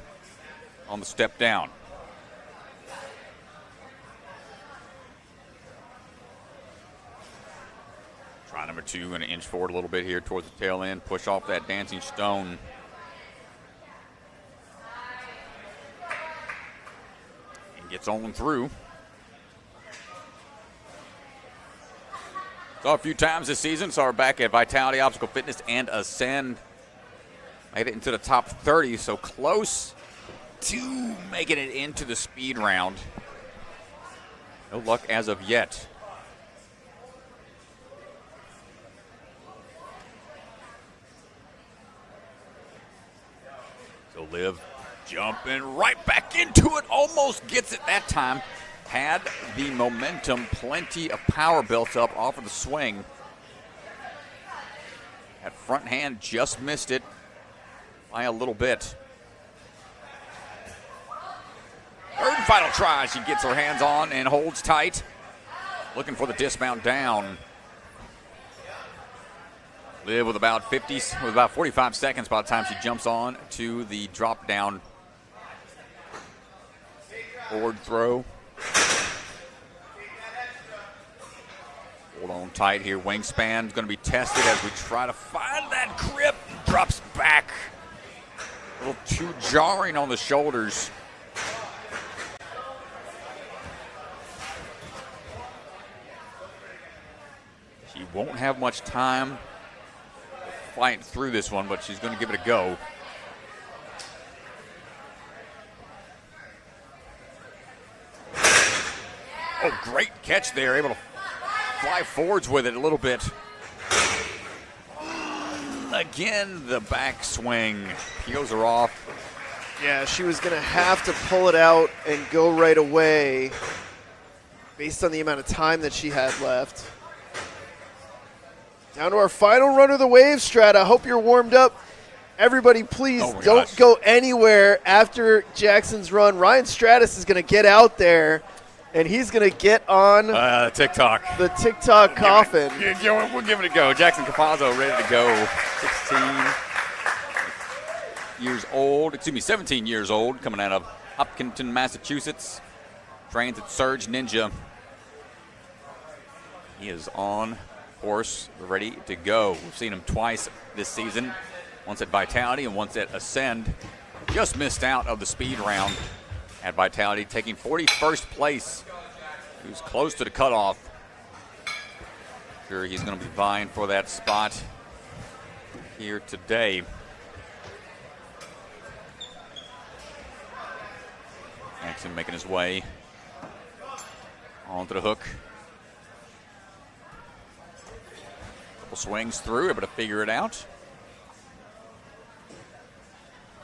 on the step down. Try number 2, going to inch forward a little bit here towards the tail end, push off that dancing stone. And gets on through. Saw a few times this season. Saw her back at Vitality, Obstacle Fitness, and Ascend. Made it into the top 30, so close to making it into the speed round. No luck as of yet. So Liv jumping right back into it. Almost gets it that time. Had the momentum, plenty of power built up off of the swing. At front hand just missed it by a little bit. Third and final try. She gets her hands on and holds tight. Looking for the dismount down. Liv with about 45 seconds by the time she jumps on to the drop down forward throw. Hold on tight here. Wingspan is going to be tested as we try to find that grip. Drops back. A little too jarring on the shoulders. She won't have much time to fight through this one, but she's going to give it a go. Oh, great catch there. Able to fly forwards with it a little bit. Again, the back swing. Peels her off. Yeah, she was going to have to pull it out and go right away based on the amount of time that she had left. Down to our final run of the wave, Strata. Hope you're warmed up. Everybody, please don't go anywhere after Jackson's run. Ryan Stratus is going to get out there, and he's going to get on TikTok. The TikTok coffin. We'll give it a go. Jackson Capazzo ready to go. 17 years old, coming out of Hopkinton, Massachusetts. Trains at Surge Ninja. He is on course, ready to go. We've seen him twice this season, once at Vitality and once at Ascend. Just missed out of the speed round at Vitality, taking 41st place. He was close to the cutoff. Sure, he's going to be vying for that spot here today. Jackson making his way onto the hook. Couple swings through, able to figure it out.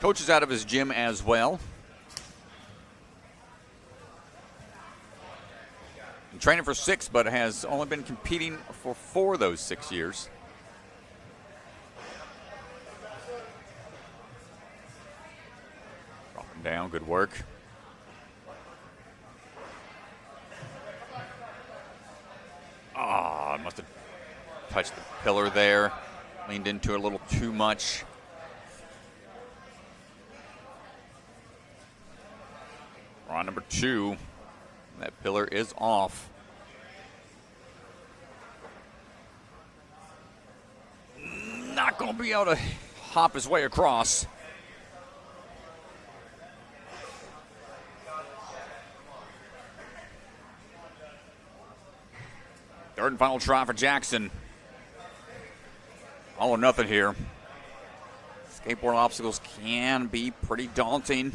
Coach is out of his gym as well. Been training for 6, but has only been competing for 4 of those 6 years. Dropping down, good work. Must have touched the pillar there. Leaned into it a little too much. We're on number 2. That pillar is off. Not going to be able to hop his way across. Third and final try for Jackson. All or nothing here. Skateboard obstacles can be pretty daunting.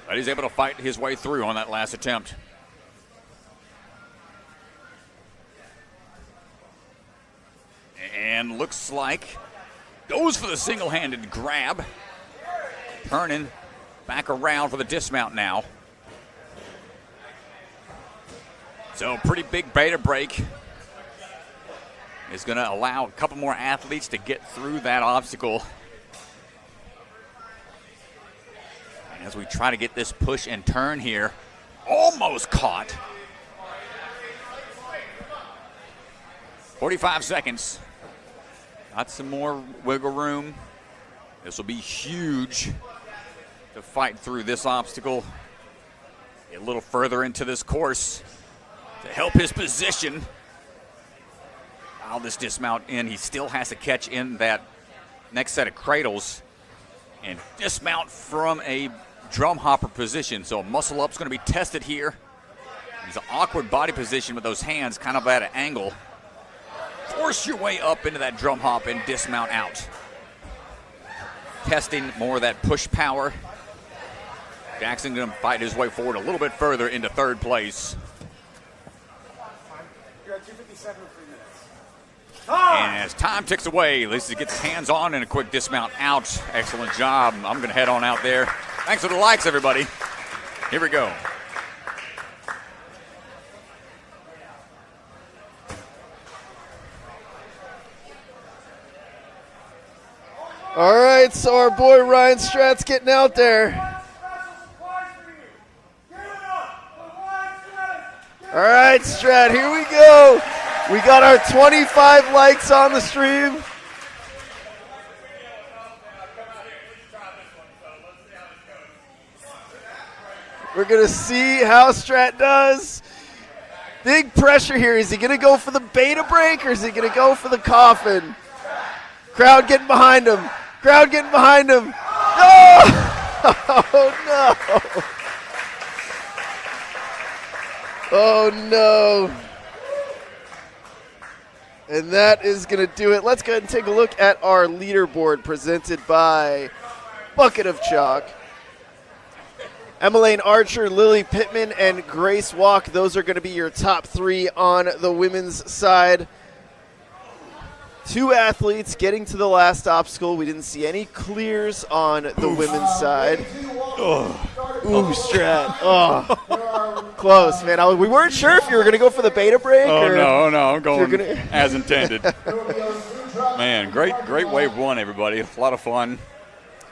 But he's able to fight his way through on that last attempt. And looks like goes for the single-handed grab. Turning back around for the dismount now. So pretty big beta break is going to allow a couple more athletes to get through that obstacle. And as we try to get this push and turn here, almost caught. 45 seconds. Got some more wiggle room. This will be huge to fight through this obstacle. Get a little further into this course to help his position. Dial this dismount in. He still has to catch in that next set of cradles and dismount from a drum hopper position. So muscle up's going to be tested here. It's an awkward body position with those hands kind of at an angle. Force your way up into that drum hop and dismount out. Testing more of that push power. Jackson going to fight his way forward a little bit further into third place. You're at 2:57 in 3 minutes. And as time ticks away, Lisa gets his hands on and a quick dismount out. Excellent job. I'm going to head on out there. Thanks for the likes, everybody. Here we go. All right, so our boy Ryan Strat's getting out there. All right, Strat, here we go. We got our 25 likes on the stream. We're going to see how Strat does. Big pressure here. Is he going to go for the beta break or is he going to go for the coffin? Crowd getting behind him. Crowd getting behind him. Oh, no. Oh, no. And that is going to do it. Let's go ahead and take a look at our leaderboard presented by Bucket of Chalk. Emalaine Archer, Lily Pittman, and Grace Walk. Those are going to be your top 3 on the women's side. 2 athletes getting to the last obstacle. We didn't see any clears on the women's side. Oh. Ooh, Strat. Oh. Close, man. We weren't sure if you were going to go for the beta break. Oh, no. I'm going as intended. Man, great wave 1, everybody. A lot of fun.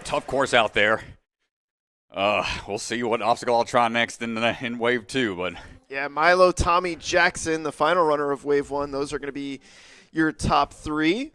Tough course out there. We'll see what obstacle I'll try next in wave 2. But yeah, Milo, Tommy, Jackson, the final runner of wave 1. Those are going to be your top 3.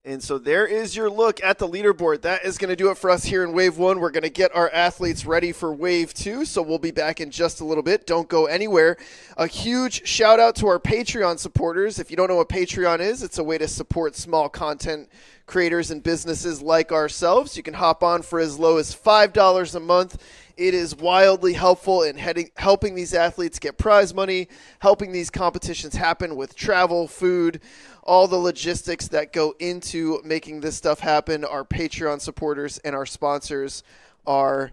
And so there is your look at the leaderboard. That is going to do it for us here in wave 1. We're going to get our athletes ready for wave 2. So we'll be back in just a little bit. Don't go anywhere. A huge shout out to our Patreon supporters. If you don't know what Patreon is, it's a way to support small content creators and businesses like ourselves. You can hop on for as low as $5 a month. It is wildly helpful in helping these athletes get prize money, helping these competitions happen with travel, food, all the logistics that go into making this stuff happen. Our Patreon supporters and our sponsors are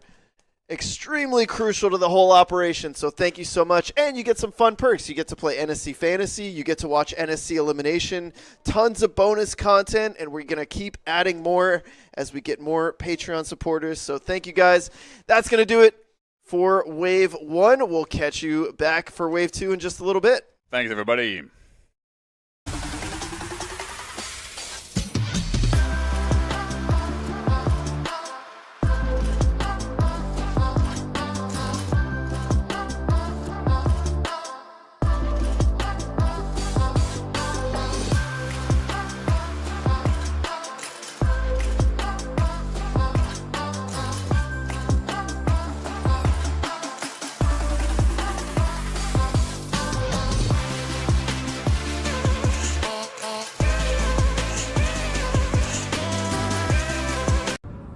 extremely crucial to the whole operation, so thank you so much. And you get some fun perks. You get to play NSC Fantasy. You get to watch NSC Elimination. Tons of bonus content, and we're going to keep adding more as we get more Patreon supporters. So thank you, guys. That's going to do it for Wave 1. We'll catch you back for Wave 2 in just a little bit. thanks, everybody.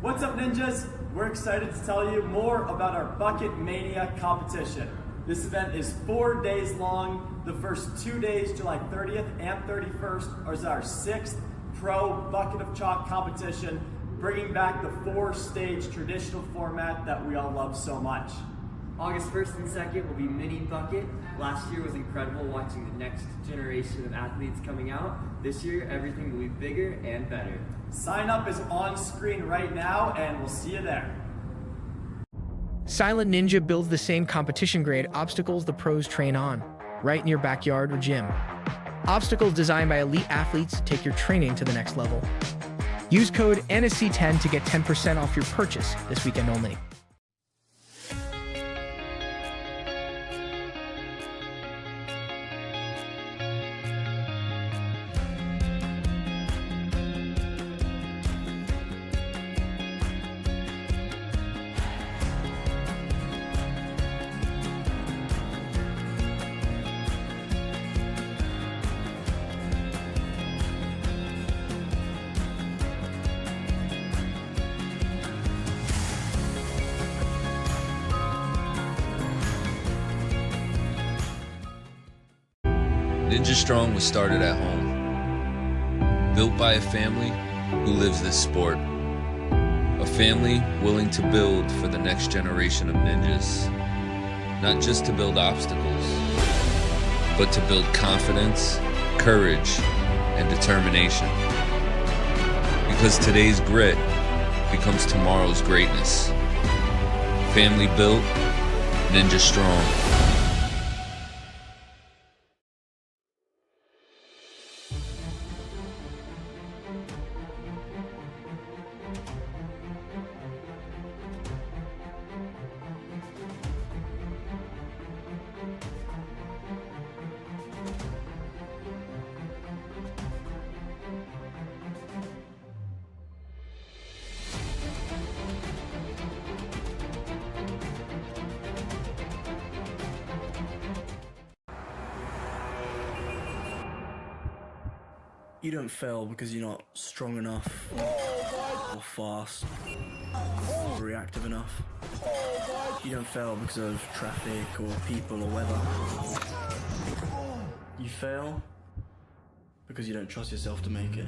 What's up, ninjas? We're excited to tell you more about our Bucket Mania competition. This event is 4 days long. The first 2 days, July 30th and 31st, is our 6th Pro Bucket of Chalk competition, bringing back the 4-stage traditional format that we all love so much. August 1st and 2nd will be Mini Bucket. Last year was incredible watching the next generation of athletes coming out. This year, everything will be bigger and better. Sign up is on screen right now, and we'll see you there. Silent Ninja builds the same competition grade obstacles the pros train on, right in your backyard or gym. Obstacles designed by elite athletes take your training to the next level. Use code NSC10 to get 10% off your purchase this weekend only. Ninja Strong was started at home, built by a family who lives this sport. A family willing to build for the next generation of ninjas, not just to build obstacles, but to build confidence, courage, and determination. Because today's grit becomes tomorrow's greatness. Family built, Ninja Strong. You don't fail because you're not strong enough or fast or reactive enough. You don't fail because of traffic or people or weather. You fail because you don't trust yourself to make it.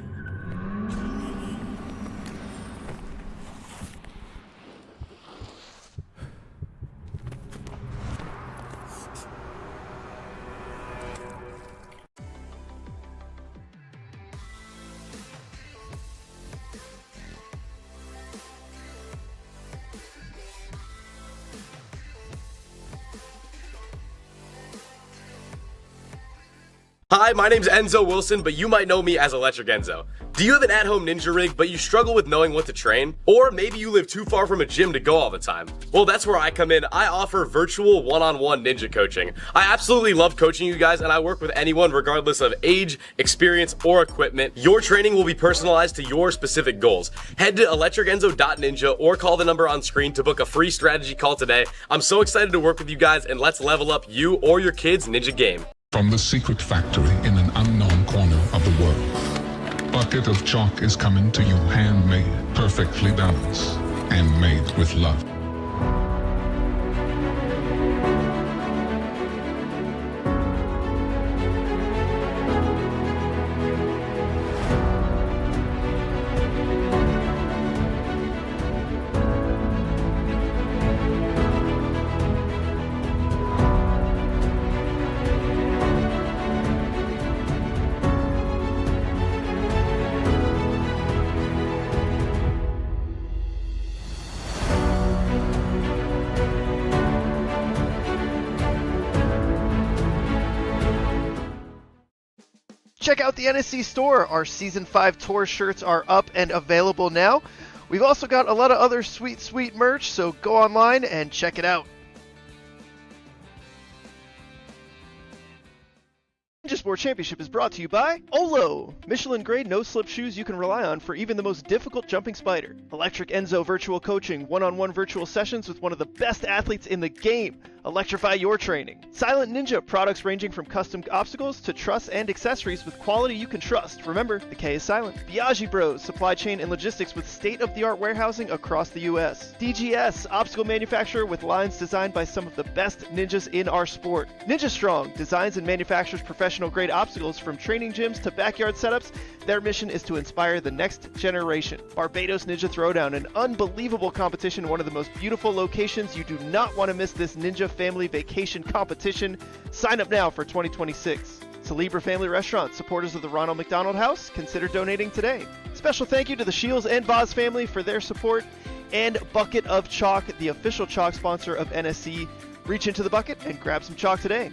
Hi, my name's Enzo Wilson, but you might know me as Electric Enzo. Do you have an at-home ninja rig, but you struggle with knowing what to train? Or maybe you live too far from a gym to go all the time? Well, that's where I come in. I offer virtual one-on-one ninja coaching. I absolutely love coaching you guys, and I work with anyone regardless of age, experience, or equipment. Your training will be personalized to your specific goals. Head to electricenzo.ninja or call the number on screen to book a free strategy call today. I'm so excited to work with you guys, and let's level up you or your kids' ninja game. From the secret factory in an unknown corner of the world, Bucket of Chalk is coming to you handmade, perfectly balanced, and made with love. Check out the NSC store. Our Season 5 tour shirts are up and available now. We've also got a lot of other sweet merch, so go online and check it out. Ninja Sport Championship is brought to you by Olo, Michelin-grade no-slip shoes you can rely on for even the most difficult jumping spider. Electric Enzo virtual coaching, one-on-one virtual sessions with one of the best athletes in the game. Electrify your training. Silent Ninja, products ranging from custom obstacles to truss and accessories with quality you can trust. Remember, the K is silent. Biaggi Bros, supply chain and logistics with state-of-the-art warehousing across the U.S. DGS, obstacle manufacturer with lines designed by some of the best ninjas in our sport. Ninja Strong, designs and manufactures professional-grade obstacles from training gyms to backyard setups. Their mission is to inspire the next generation. Barbados Ninja Throwdown, an unbelievable competition, one of the most beautiful locations. You do not want to miss this Ninja Family Vacation competition. Sign up now for 2026. Celebra Family Restaurant, supporters of the Ronald McDonald House, consider donating today. Special thank you to the Shields and Voz family for their support, and Bucket of Chalk, the official chalk sponsor of NSC. Reach into the bucket and grab some chalk today.